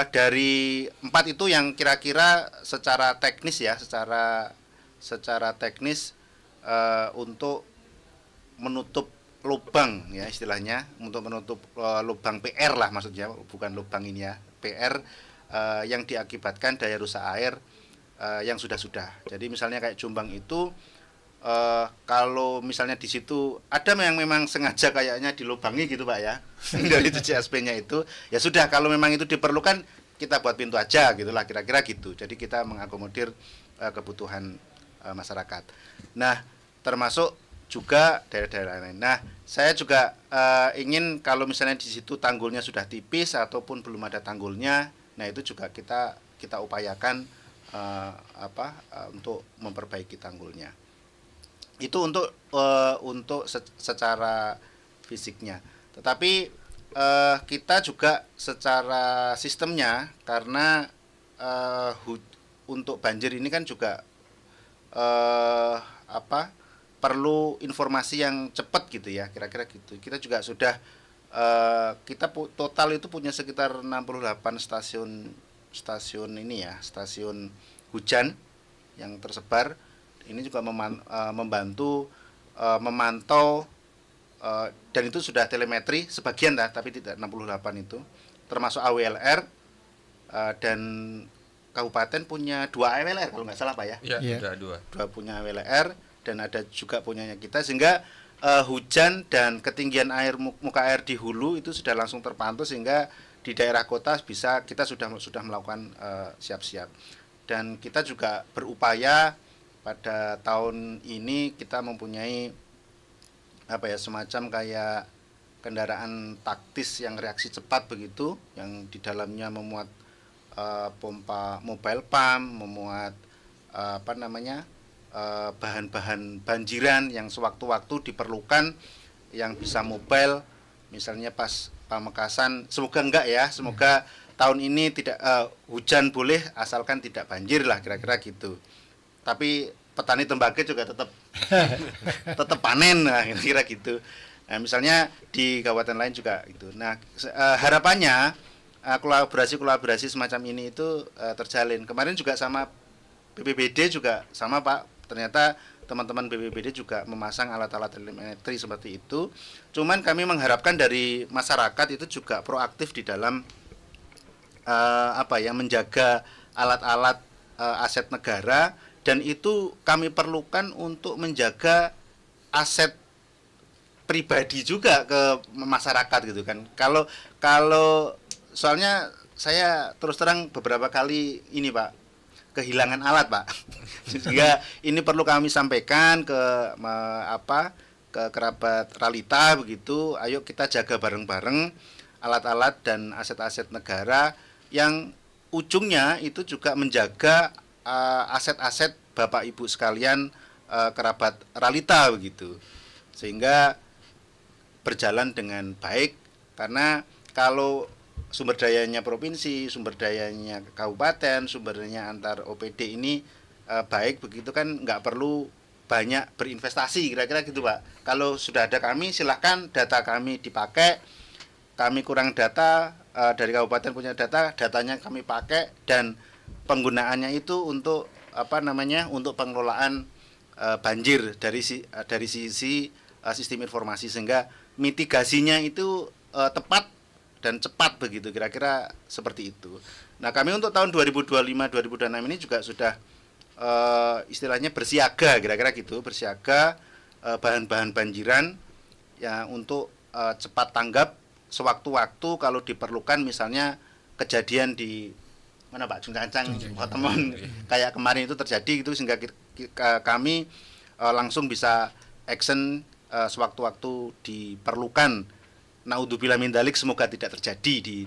dari 4 itu yang kira-kira secara teknis ya, secara teknis untuk menutup lubang ya istilahnya, untuk menutup lubang PR lah maksudnya, bukan lubang ini ya, PR yang diakibatkan daya rusak air yang sudah-sudah. Jadi misalnya kayak Jombang itu kalau misalnya di situ ada yang memang sengaja kayaknya dilubangi gitu Pak ya dari CSP-nya itu, ya sudah kalau memang itu diperlukan kita buat pintu aja gitulah kira-kira gitu. Jadi kita mengakomodir kebutuhan masyarakat. Nah, termasuk juga daerah-daerah lain. Nah, saya juga ingin kalau misalnya di situ tanggulnya sudah tipis ataupun belum ada tanggulnya, nah itu juga kita upayakan untuk memperbaiki tanggulnya. Itu untuk secara fisiknya. Tetapi kita juga secara sistemnya karena untuk banjir ini kan juga perlu informasi yang cepat gitu ya, kira-kira gitu. Kita juga sudah kita total itu punya sekitar 68 stasiun ini ya, stasiun hujan yang tersebar. Ini juga membantu memantau dan itu sudah telemetri sebagian lah, tapi tidak 68 itu, termasuk AWLR dan kabupaten punya 2 AWLR kalau nggak salah Pak ya. Iya, sudah 2. 2 punya AWLR dan ada juga punyanya kita, sehingga hujan dan ketinggian air muka air di hulu itu sudah langsung terpantau, sehingga di daerah kota kita sudah melakukan siap-siap. Dan kita juga berupaya pada tahun ini kita mempunyai semacam kayak kendaraan taktis yang reaksi cepat begitu, yang di dalamnya memuat pompa mobile pump, memuat bahan-bahan banjiran yang sewaktu-waktu diperlukan, yang bisa mobile, misalnya pas Pamekasan, semoga enggak ya, semoga tahun ini tidak hujan boleh asalkan tidak banjir lah kira-kira gitu. Tapi petani tembakau juga tetap panen lah kira-kira gitu. Nah, misalnya di kabupaten lain juga itu. Nah, harapannya kolaborasi semacam ini itu terjalin. Kemarin juga sama BPBD juga sama Pak. Ternyata teman-teman BPBD juga memasang alat-alat telemetri seperti itu. Cuman kami mengharapkan dari masyarakat itu juga proaktif di dalam menjaga alat-alat aset negara, dan itu kami perlukan untuk menjaga aset pribadi juga ke masyarakat gitu kan. Kalau soalnya saya terus terang beberapa kali ini Pak kehilangan alat Pak. Sehingga ini perlu kami sampaikan ke kerabat Ralita begitu. Ayo kita jaga bareng-bareng alat-alat dan aset-aset negara yang ujungnya itu juga menjaga aset-aset Bapak Ibu sekalian kerabat Ralita begitu. Sehingga berjalan dengan baik, karena kalau sumber dayanya provinsi, sumber dayanya kabupaten, sumber dayanya antar OPD ini baik, begitu kan nggak perlu banyak berinvestasi, kira-kira gitu Pak. Kalau sudah ada kami, silahkan data kami dipakai. Kami kurang data, dari kabupaten punya data, datanya kami pakai, dan penggunaannya itu untuk untuk pengelolaan banjir dari sisi sistem informasi, sehingga mitigasinya itu tepat dan cepat begitu, kira-kira seperti itu. Nah, kami untuk tahun 2025-2026 ini juga sudah istilahnya bersiaga, kira-kira gitu, bersiaga bahan-bahan banjiran ya, untuk cepat tanggap sewaktu-waktu kalau diperlukan, misalnya kejadian di mana Pak, Jungcancang, teman kayak kemarin itu terjadi gitu, sehingga kami langsung bisa action sewaktu-waktu diperlukan. Naudzubillah min dzalik, semoga tidak terjadi di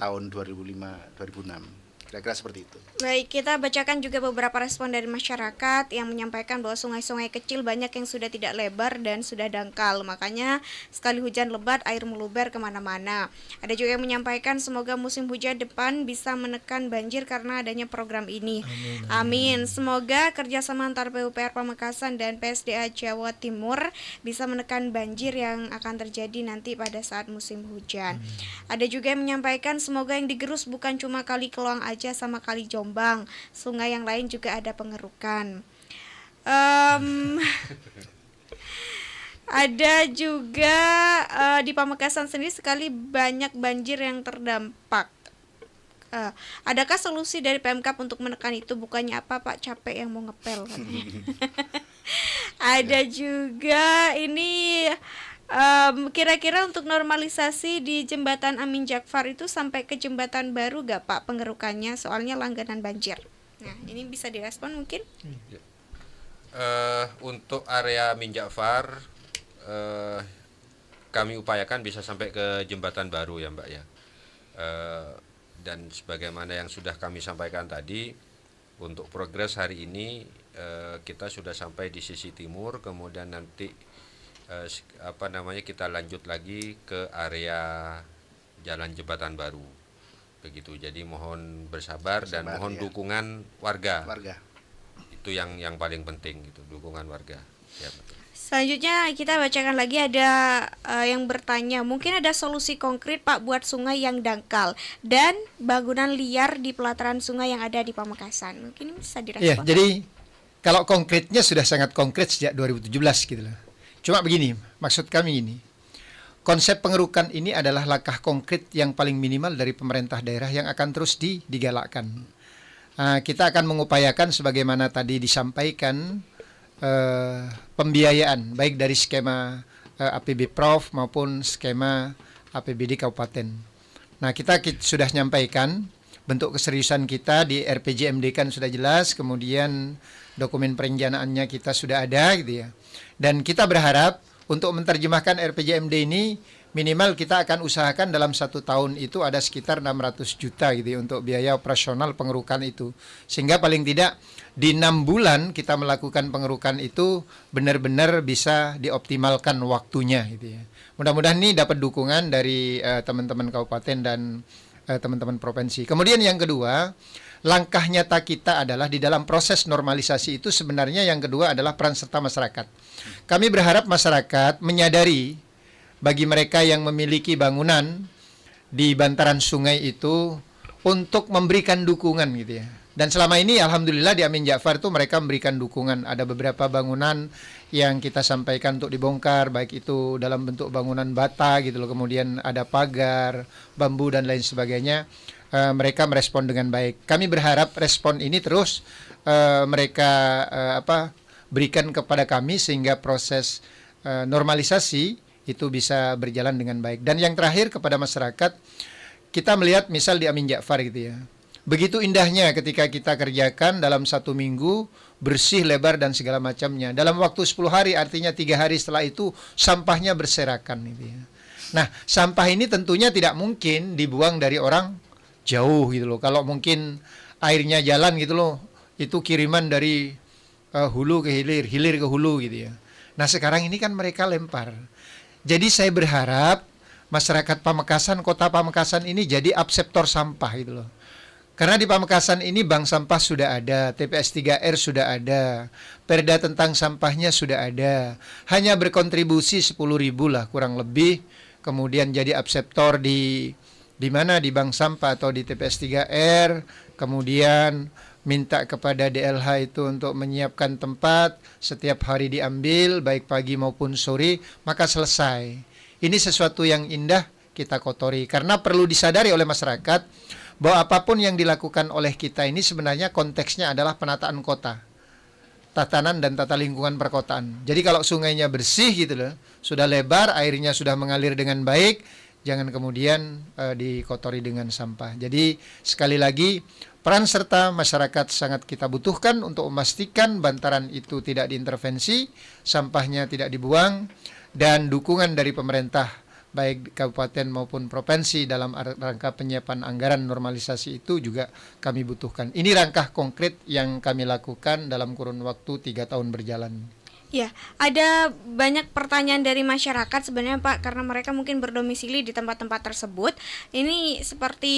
tahun 2005-2006. Kira-kira seperti itu. Baik, kita bacakan juga beberapa respon dari masyarakat yang menyampaikan bahwa sungai-sungai kecil banyak yang sudah tidak lebar dan sudah dangkal. Makanya sekali hujan lebat, air meluber kemana-mana. Ada juga yang menyampaikan semoga musim hujan depan bisa menekan banjir karena adanya program ini. Amin. Semoga kerjasama antar PUPR Pamekasan dan PSDA Jawa Timur bisa menekan banjir yang akan terjadi nanti pada saat musim hujan. Ada juga yang menyampaikan semoga yang digerus bukan cuma Kali Keloang aja sama Kali Jombang, sungai yang lain juga ada pengerukan. Ada juga di Pamekasan sendiri sekali banyak banjir yang terdampak. Adakah solusi dari Pemkab untuk menekan itu? Bukannya apa Pak, capek yang mau ngepel katanya. Ada juga ini kira-kira untuk normalisasi di jembatan Amin Jakfar itu sampai ke jembatan baru gak Pak pengerukannya, soalnya langganan banjir. Nah, ini bisa direspon mungkin? Untuk area Amin Jakfar kami upayakan bisa sampai ke jembatan baru ya Mbak ya. Dan sebagaimana yang sudah kami sampaikan tadi, untuk progres hari ini kita sudah sampai di sisi timur, kemudian nanti kita lanjut lagi ke area jalan jembatan baru begitu. Jadi mohon bersabar dan mohon dukungan warga. Itu yang paling penting gitu, dukungan warga ya. Selanjutnya kita bacakan lagi, ada yang bertanya, mungkin ada solusi konkret Pak buat sungai yang dangkal dan bangunan liar di pelataran sungai yang ada di Pamekasan. Mungkin bisa direspon. Ya, jadi kalau konkretnya sudah sangat konkret sejak 2017 gitu loh. Cuma begini, maksud kami ini, konsep pengerukan ini adalah langkah konkret yang paling minimal dari pemerintah daerah yang akan terus digalakkan. Kita akan mengupayakan sebagaimana tadi disampaikan, pembiayaan baik dari skema APB Prof maupun skema APBD Kabupaten. Nah, kita sudah menyampaikan bentuk keseriusan kita di RPJMD kan sudah jelas, kemudian dokumen perencanaannya kita sudah ada gitu ya. Dan kita berharap untuk menerjemahkan RPJMD ini minimal kita akan usahakan dalam 1 tahun itu ada sekitar 600 juta gitu ya, untuk biaya operasional pengerukan itu. Sehingga paling tidak di 6 bulan kita melakukan pengerukan itu benar-benar bisa dioptimalkan waktunya gitu ya. Mudah-mudahan ini dapat dukungan dari teman-teman kabupaten dan teman-teman provinsi. Kemudian yang kedua, langkah nyata kita adalah di dalam proses normalisasi itu sebenarnya yang kedua adalah peran serta masyarakat. Kami berharap masyarakat menyadari bagi mereka yang memiliki bangunan di bantaran sungai itu untuk memberikan dukungan gitu ya. Dan selama ini alhamdulillah di Amin Jakfar itu mereka memberikan dukungan. Ada beberapa bangunan yang kita sampaikan untuk dibongkar, baik itu dalam bentuk bangunan bata gitu loh, kemudian ada pagar, bambu dan lain sebagainya. Mereka merespon dengan baik. Kami berharap respon ini terus mereka berikan kepada kami sehingga proses normalisasi itu bisa berjalan dengan baik. Dan yang terakhir kepada masyarakat, kita melihat misal di Amin Jakfar gitu ya. Begitu indahnya ketika kita kerjakan dalam 1 minggu, bersih, lebar dan segala macamnya. Dalam waktu 10 hari, artinya 3 hari setelah itu sampahnya berserakan gitu ya. Nah, sampah ini tentunya tidak mungkin dibuang dari orang jauh gitu loh. Kalau mungkin airnya jalan gitu loh, itu kiriman dari hulu ke hilir, hilir ke hulu gitu ya. Nah, sekarang ini kan mereka lempar. Jadi saya berharap masyarakat Pamekasan, Kota Pamekasan ini jadi abseptor sampah gitu loh. Karena di Pamekasan ini bank sampah sudah ada, TPS 3R sudah ada, perda tentang sampahnya sudah ada. Hanya berkontribusi 10.000 lah kurang lebih, kemudian jadi abseptor di mana, di bank sampah atau di TPS 3R, kemudian minta kepada DLH itu untuk menyiapkan tempat, setiap hari diambil baik pagi maupun sore, maka selesai. Ini sesuatu yang indah kita kotori, karena perlu disadari oleh masyarakat bahwa apapun yang dilakukan oleh kita ini sebenarnya konteksnya adalah penataan kota, tatanan dan tata lingkungan perkotaan. Jadi kalau sungainya bersih gitu loh, sudah lebar, airnya sudah mengalir dengan baik, jangan kemudian dikotori dengan sampah. Jadi sekali lagi, peran serta masyarakat sangat kita butuhkan untuk memastikan bantaran itu tidak diintervensi, sampahnya tidak dibuang, dan dukungan dari pemerintah baik kabupaten maupun provinsi dalam rangka penyiapan anggaran normalisasi itu juga kami butuhkan. Ini langkah konkret yang kami lakukan dalam kurun waktu 3 tahun berjalan. Ya, ada banyak pertanyaan dari masyarakat sebenarnya Pak, karena mereka mungkin berdomisili di tempat-tempat tersebut. Ini seperti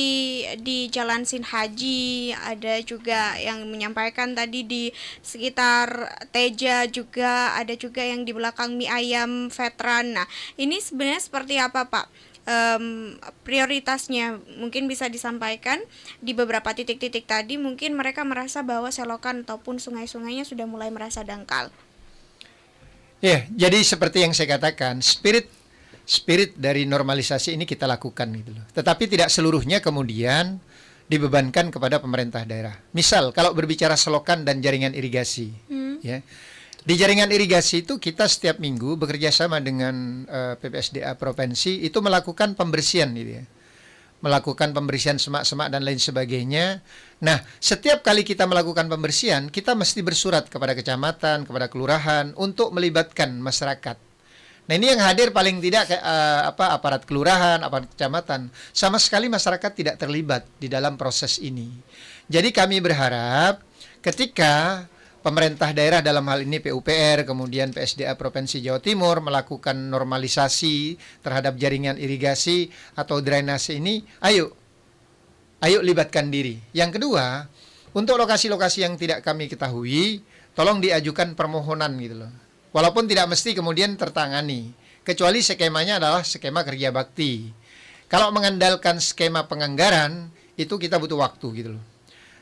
di Jalan Sin Haji, ada juga yang menyampaikan tadi di sekitar Teja juga, ada juga yang di belakang mie ayam veteran. Nah, ini sebenarnya seperti apa Pak? Prioritasnya mungkin bisa disampaikan di beberapa titik-titik tadi, mungkin mereka merasa bahwa selokan ataupun sungai-sungainya sudah mulai merasa dangkal. Ya, jadi seperti yang saya katakan, spirit dari normalisasi ini kita lakukan gitu loh. Tetapi tidak seluruhnya kemudian dibebankan kepada pemerintah daerah. Misal kalau berbicara selokan dan jaringan irigasi, ya. Di jaringan irigasi itu kita setiap minggu bekerja sama dengan PPSDA provinsi itu melakukan pembersihan gitu ya. Melakukan pembersihan semak-semak dan lain sebagainya. Nah, setiap kali kita melakukan pembersihan, kita mesti bersurat kepada kecamatan, kepada kelurahan untuk melibatkan masyarakat. Nah, ini yang hadir paling tidak aparat kelurahan, aparat kecamatan. Sama sekali masyarakat tidak terlibat di dalam proses ini. Jadi kami berharap ketika pemerintah daerah dalam hal ini PUPR, kemudian PSDA Provinsi Jawa Timur melakukan normalisasi terhadap jaringan irigasi atau drainase ini, ayo libatkan diri. Yang kedua, untuk lokasi-lokasi yang tidak kami ketahui, tolong diajukan permohonan gitu loh. Walaupun tidak mesti kemudian tertangani, kecuali skemanya adalah skema kerja bakti. Kalau mengandalkan skema penganggaran, itu kita butuh waktu gitu loh.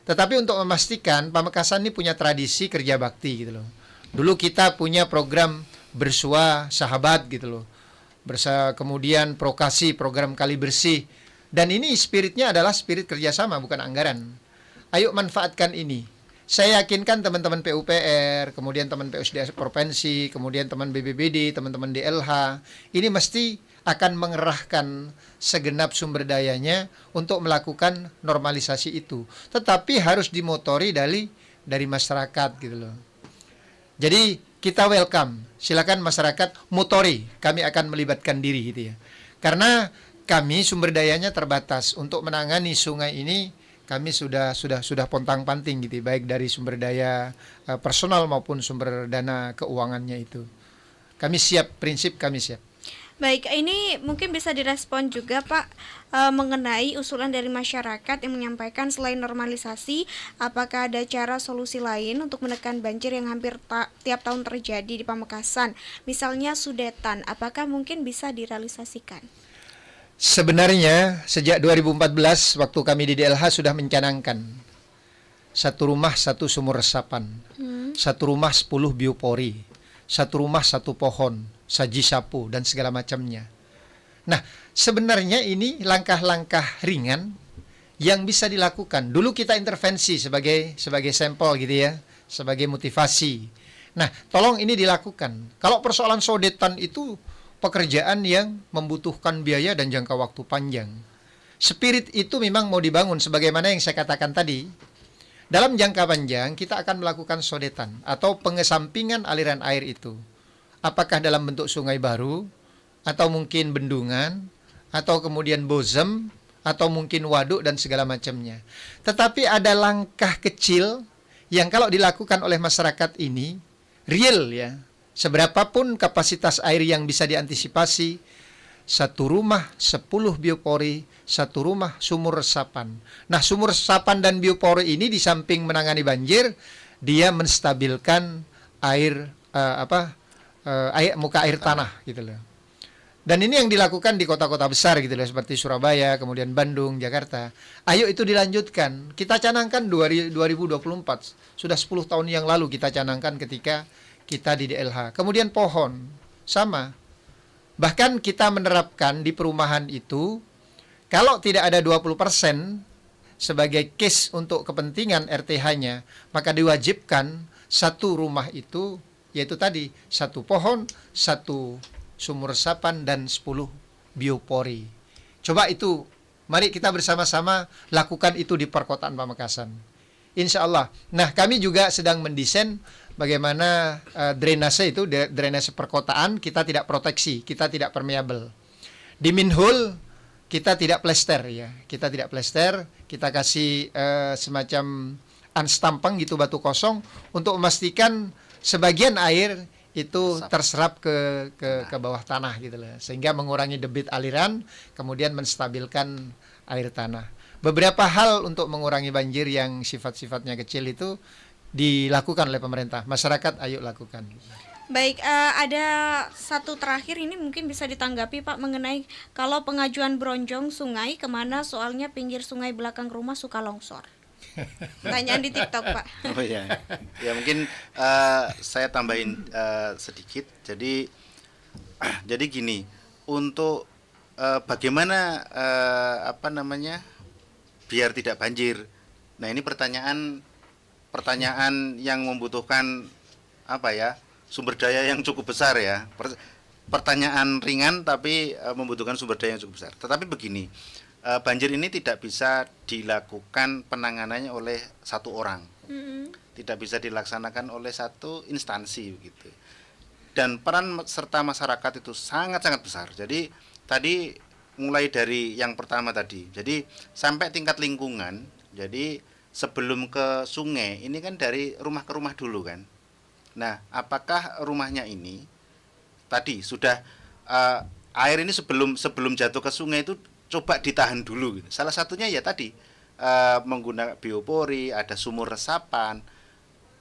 Tetapi untuk memastikan Pamekasan ini punya tradisi kerja bakti gitu loh. Dulu kita punya program Bersua Sahabat gitu loh. Kemudian Prokasi, program Kali Bersih. Dan ini spiritnya adalah spirit kerjasama, bukan anggaran. Ayo manfaatkan ini. Saya yakinkan teman-teman PUPR, kemudian teman PUSDA Provinsi, kemudian teman BBBD, teman-teman DLH, ini mesti akan mengerahkan segenap sumber dayanya untuk melakukan normalisasi itu. Tetapi harus dimotori dari masyarakat gitu loh. Jadi kita welcome, silakan masyarakat motori, kami akan melibatkan diri gitu ya. Karena kami sumber dayanya terbatas untuk menangani sungai ini, kami sudah pontang-panting gitu, baik dari sumber daya personal maupun sumber dana keuangannya itu. Kami siap, prinsip kami siap. Baik, ini mungkin bisa direspon juga Pak mengenai usulan dari masyarakat yang menyampaikan selain normalisasi, apakah ada cara solusi lain untuk menekan banjir yang hampir tiap tahun terjadi di Pamekasan, misalnya sudetan, apakah mungkin bisa direalisasikan? Sebenarnya sejak 2014 waktu kami di DLH sudah mencanangkan satu rumah satu sumur resapan, satu rumah 10 biopori, satu rumah satu pohon, saji sapu dan segala macamnya. Nah, sebenarnya ini langkah-langkah ringan yang bisa dilakukan. Dulu kita intervensi sebagai sampel gitu ya, sebagai motivasi. Nah, tolong ini dilakukan. Kalau persoalan sodetan itu pekerjaan yang membutuhkan biaya dan jangka waktu panjang. Spirit itu memang mau dibangun sebagaimana yang saya katakan tadi. Dalam jangka panjang kita akan melakukan sodetan atau pengesampingan aliran air itu. Apakah dalam bentuk sungai baru, atau mungkin bendungan, atau kemudian bozem, atau mungkin waduk dan segala macamnya. Tetapi ada langkah kecil yang kalau dilakukan oleh masyarakat ini, real ya, Seberapapun kapasitas air yang bisa diantisipasi, satu rumah 10 biopori, satu rumah sumur resapan. Nah, sumur resapan dan biopori ini di samping menangani banjir, dia menstabilkan air muka air tanah gitu loh. Dan ini yang dilakukan di kota-kota besar gitu loh, seperti Surabaya, kemudian Bandung, Jakarta. Ayo itu dilanjutkan. Kita canangkan 2024. Sudah 10 tahun yang lalu kita canangkan ketika kita di DLH. Kemudian pohon, sama. Bahkan kita menerapkan di perumahan itu, kalau tidak ada 20% sebagai case untuk kepentingan RTH-nya, maka diwajibkan satu rumah itu, yaitu tadi, satu pohon, satu sumur resapan, dan 10 biopori. Coba itu, mari kita bersama-sama lakukan itu di perkotaan Pamekasan. Insya Allah. Nah, kami juga sedang mendesain bagaimana drainase itu, drainase perkotaan kita tidak proteksi, kita tidak permeable. Di minhole kita tidak plester ya, kita tidak plester, kita kasih semacam anstampang gitu, batu kosong, untuk memastikan sebagian air itu terserap ke bawah tanah gitu loh, sehingga mengurangi debit aliran, kemudian menstabilkan air tanah. Beberapa hal untuk mengurangi banjir yang sifat-sifatnya kecil itu dilakukan oleh pemerintah. Masyarakat ayo lakukan. Baik, ada satu terakhir ini mungkin bisa ditanggapi Pak mengenai kalau pengajuan bronjong sungai kemana, soalnya pinggir sungai belakang rumah suka longsor. Pertanyaan di TikTok Pak. Oh ya, ya mungkin saya tambahin sedikit. Jadi gini, untuk bagaimana biar tidak banjir. Nah, ini pertanyaan yang membutuhkan sumber daya yang cukup besar ya. Pertanyaan ringan tapi membutuhkan sumber daya yang cukup besar. Tetapi begini, banjir ini tidak bisa dilakukan penanganannya oleh satu orang, tidak bisa dilaksanakan oleh satu instansi begitu. Dan peran serta masyarakat itu sangat-sangat besar. Jadi tadi mulai dari yang pertama tadi, jadi sampai tingkat lingkungan. Jadi sebelum ke sungai ini kan dari rumah ke rumah dulu kan. Nah, apakah rumahnya ini tadi sudah air ini sebelum jatuh ke sungai itu coba ditahan dulu gitu. Salah satunya ya tadi menggunakan biopori, ada sumur resapan.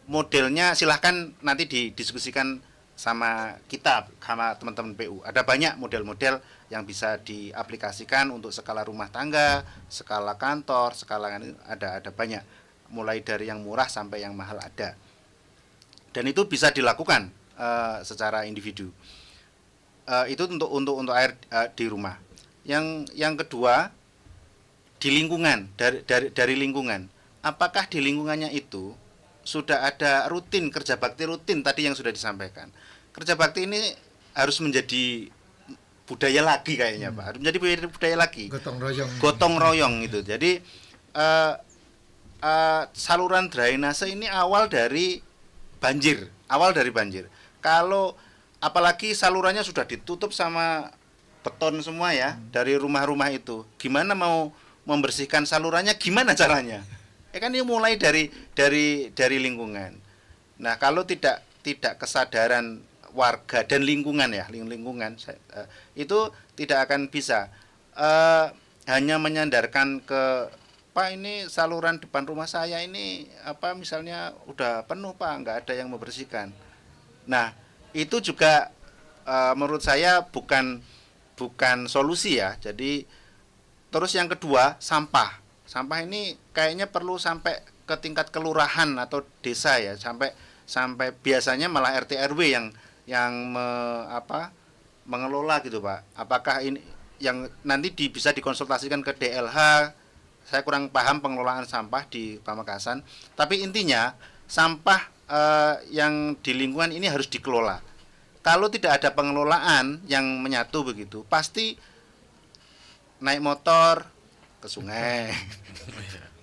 Modelnya silahkan nanti didiskusikan sama kita, sama teman-teman PU. Ada banyak model-model yang bisa diaplikasikan untuk skala rumah tangga, skala kantor, skala ada banyak. Mulai dari yang murah sampai yang mahal ada. Dan itu bisa dilakukan secara individu. Itu untuk air di rumah. Yang kedua, di lingkungan, dari lingkungan. Apakah di lingkungannya itu sudah ada rutin, kerja bakti rutin tadi yang sudah disampaikan. Kerja bakti ini harus menjadi budaya lagi kayaknya Pak, harus menjadi budaya lagi. Gotong royong itu. Jadi saluran drainase ini awal dari banjir. Kalau apalagi salurannya sudah ditutup sama beton semua ya, dari rumah-rumah itu, gimana mau membersihkan salurannya, gimana caranya? Ya kan ini mulai dari lingkungan. Nah, kalau tidak kesadaran warga dan lingkungan ya, lingkungan itu tidak akan bisa hanya menyandarkan ke Pak, ini saluran depan rumah saya ini misalnya udah penuh Pak, nggak ada yang membersihkan. Nah, itu juga menurut saya bukan solusi ya. Jadi terus yang kedua, sampah ini kayaknya perlu sampai ke tingkat kelurahan atau desa ya, sampai biasanya malah RT RW yang mengelola gitu Pak. Apakah ini yang nanti bisa dikonsultasikan ke DLH? Saya kurang paham pengelolaan sampah di Pamekasan, tapi intinya sampah yang di lingkungan ini harus dikelola. Kalau tidak ada pengelolaan yang menyatu begitu, pasti naik motor ke sungai,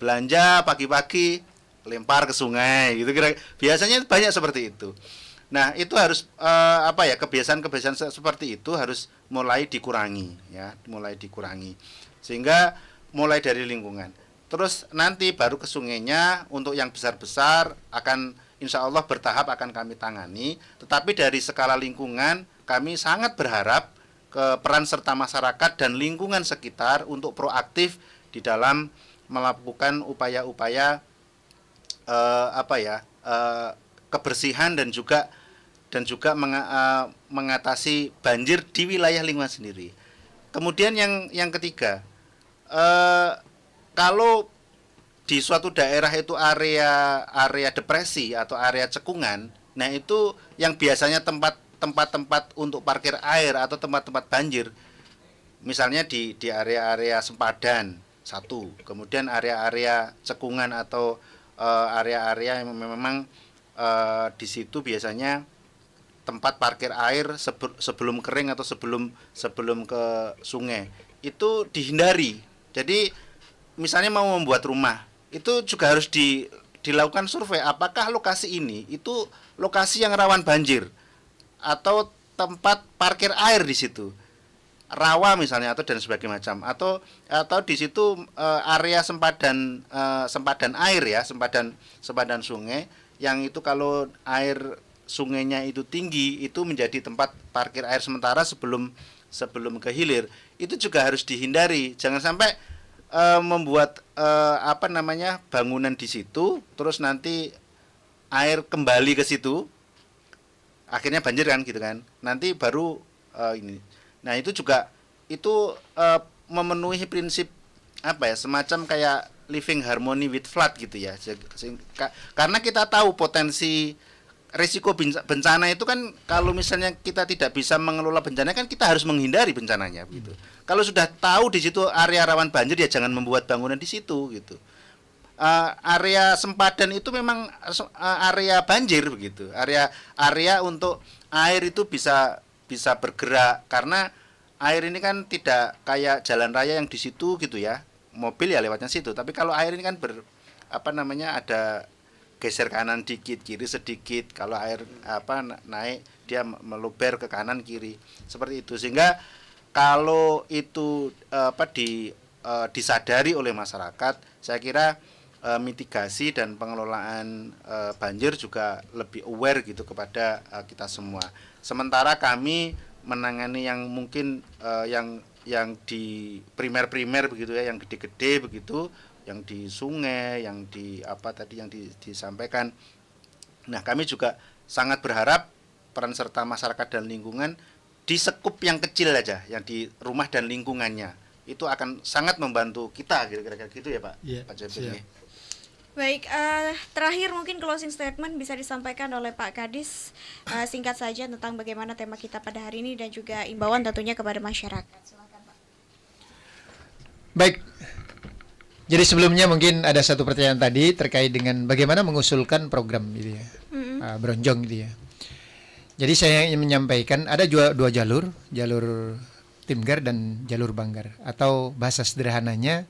belanja pagi-pagi lempar ke sungai, gitu kira. Biasanya banyak seperti itu. Nah, itu harus kebiasaan-kebiasaan seperti itu harus mulai dikurangi ya, sehingga mulai dari lingkungan. Terus nanti baru ke sungainya, untuk yang besar-besar akan insya Allah bertahap akan kami tangani. Tetapi dari skala lingkungan kami sangat berharap ke peran serta masyarakat dan lingkungan sekitar untuk proaktif di dalam melakukan upaya-upaya kebersihan dan juga mengatasi banjir di wilayah lingkungan sendiri. Kemudian yang ketiga, kalau di suatu daerah itu area depresi atau area cekungan, nah itu yang biasanya tempat-tempat untuk parkir air atau tempat-tempat banjir, misalnya di area-area sempadan satu, kemudian area-area cekungan atau area-area yang memang di situ biasanya tempat parkir air sebelum kering atau sebelum ke sungai itu dihindari. Jadi misalnya mau membuat rumah, itu juga harus dilakukan survei apakah lokasi ini itu lokasi yang rawan banjir atau tempat parkir air di situ rawa misalnya atau dan sebagainya macam atau di situ area sempadan air ya, sempadan sungai yang itu kalau air sungainya itu tinggi itu menjadi tempat parkir air sementara sebelum ke hilir, itu juga harus dihindari. Jangan sampai membuat bangunan di situ terus nanti air kembali ke situ akhirnya banjir kan gitu kan, nanti baru ini. Nah itu juga memenuhi prinsip semacam kayak living harmony with flood gitu ya, karena kita tahu potensi risiko bencana itu kan, kalau misalnya kita tidak bisa mengelola bencana kan kita harus menghindari bencananya gitu. Kalau sudah tahu di situ area rawan banjir ya jangan membuat bangunan di situ gitu. Area sempadan itu memang area banjir begitu. Area untuk air itu bisa bergerak karena air ini kan tidak kayak jalan raya yang di situ gitu ya. Mobil ya lewatnya situ. Tapi kalau air ini kan ada geser kanan dikit, kiri sedikit. Kalau air naik dia meluber ke kanan kiri. Seperti itu. Sehingga kalau itu disadari oleh masyarakat, saya kira mitigasi dan pengelolaan banjir juga lebih aware gitu kepada kita semua. Sementara kami menangani yang mungkin yang di primer begitu ya, yang gede-gede begitu, yang di sungai, yang di yang disampaikan. Nah, kami juga sangat berharap peran serta masyarakat dan lingkungan di sekup yang kecil aja, yang di rumah dan lingkungannya. Itu akan sangat membantu kita kira-kira gitu ya, Pak. Yeah, Pak Jabir. Baik, terakhir mungkin closing statement bisa disampaikan oleh Pak Kadis singkat saja tentang bagaimana tema kita pada hari ini dan juga imbauan tentunya kepada masyarakat. Silakan, Pak. Baik. Jadi sebelumnya mungkin ada satu pertanyaan tadi terkait dengan bagaimana mengusulkan program gitu ya, Bronjong gitu ya. Jadi saya ingin menyampaikan ada dua jalur Timgar dan jalur Banggar, atau bahasa sederhananya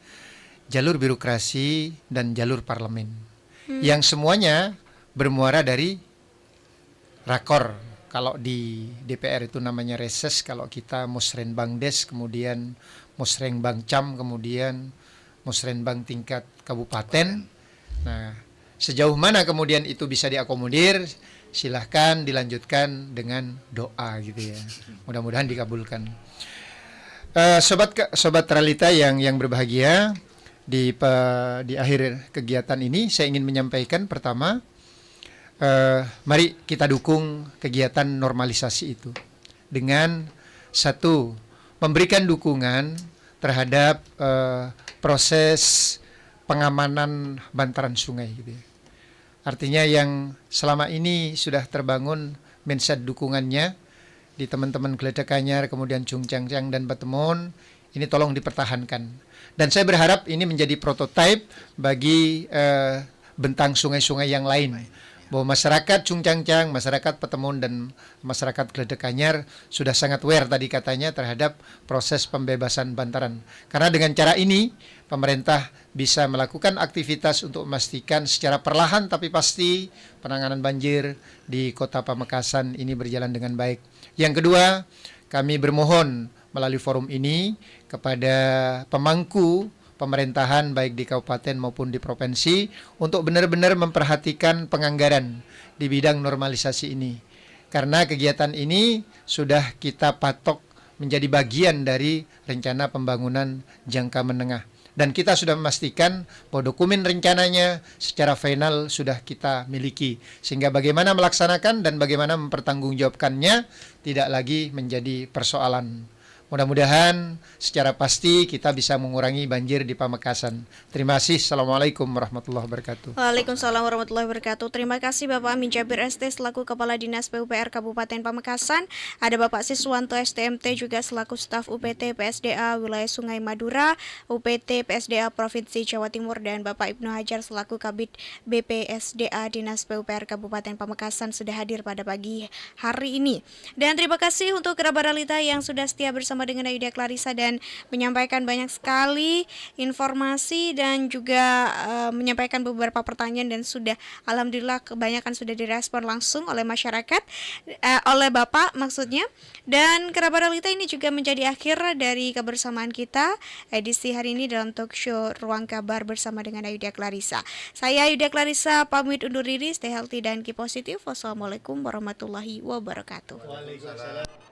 jalur birokrasi dan jalur parlemen, yang semuanya bermuara dari rakor. Kalau di DPR itu namanya reses, kalau kita musrenbang des, kemudian musrenbang cam, kemudian musrenbang tingkat kabupaten. Nah, sejauh mana kemudian itu bisa diakomodir, silahkan dilanjutkan dengan doa gitu ya. Mudah-mudahan dikabulkan. Sobat realita yang berbahagia, di akhir kegiatan ini saya ingin menyampaikan pertama, mari kita dukung kegiatan normalisasi itu dengan satu, memberikan dukungan terhadap proses pengamanan bantaran sungai gitu ya. Artinya yang selama ini sudah terbangun mindset dukungannya di teman-teman Geledak Anyar, kemudian Cungcangcang dan Batemon, ini tolong dipertahankan. Dan saya berharap ini menjadi prototipe bagi bentang sungai-sungai yang lain. Bahwa masyarakat Cungcangcang, masyarakat Petemon, dan masyarakat Geledak Anyar sudah sangat aware tadi katanya terhadap proses pembebasan bantaran. Karena dengan cara ini, pemerintah bisa melakukan aktivitas untuk memastikan secara perlahan tapi pasti penanganan banjir di Kota Pamekasan ini berjalan dengan baik. Yang kedua, kami bermohon melalui forum ini kepada pemangku pemerintahan baik di kabupaten maupun di provinsi untuk benar-benar memperhatikan penganggaran di bidang normalisasi ini. Karena kegiatan ini sudah kita patok menjadi bagian dari rencana pembangunan jangka menengah. Dan kita sudah memastikan bahwa dokumen rencananya secara final sudah kita miliki. Sehingga bagaimana melaksanakan dan bagaimana mempertanggungjawabkannya tidak lagi menjadi persoalan. Mudah-mudahan secara pasti kita bisa mengurangi banjir di Pamekasan. Terima kasih. Assalamualaikum warahmatullahi wabarakatuh. Waalaikumsalam warahmatullahi wabarakatuh. Terima kasih Bapak Amin Jabir ST selaku Kepala Dinas PUPR Kabupaten Pamekasan. Ada Bapak Siswanto STMT juga selaku staf UPT PSDA Wilayah Sungai Madura, UPT PSDA Provinsi Jawa Timur, dan Bapak Ibnu Hajar selaku Kabid BPSDA Dinas PUPR Kabupaten Pamekasan sudah hadir pada pagi hari ini. Dan terima kasih untuk kerabat realita yang sudah setia bersama dengan Ayuda Clarissa dan menyampaikan banyak sekali informasi dan juga menyampaikan beberapa pertanyaan, dan sudah alhamdulillah kebanyakan sudah direspon langsung oleh masyarakat, oleh Bapak maksudnya. Dan kerabat realita, ini juga menjadi akhir dari kebersamaan kita edisi hari ini dalam talk show Ruang Kabar bersama dengan Ayuda Clarissa. Saya Ayuda Clarissa pamit undur diri, stay healthy dan keep positif. Wassalamualaikum warahmatullahi wabarakatuh. Waalaikumsalam.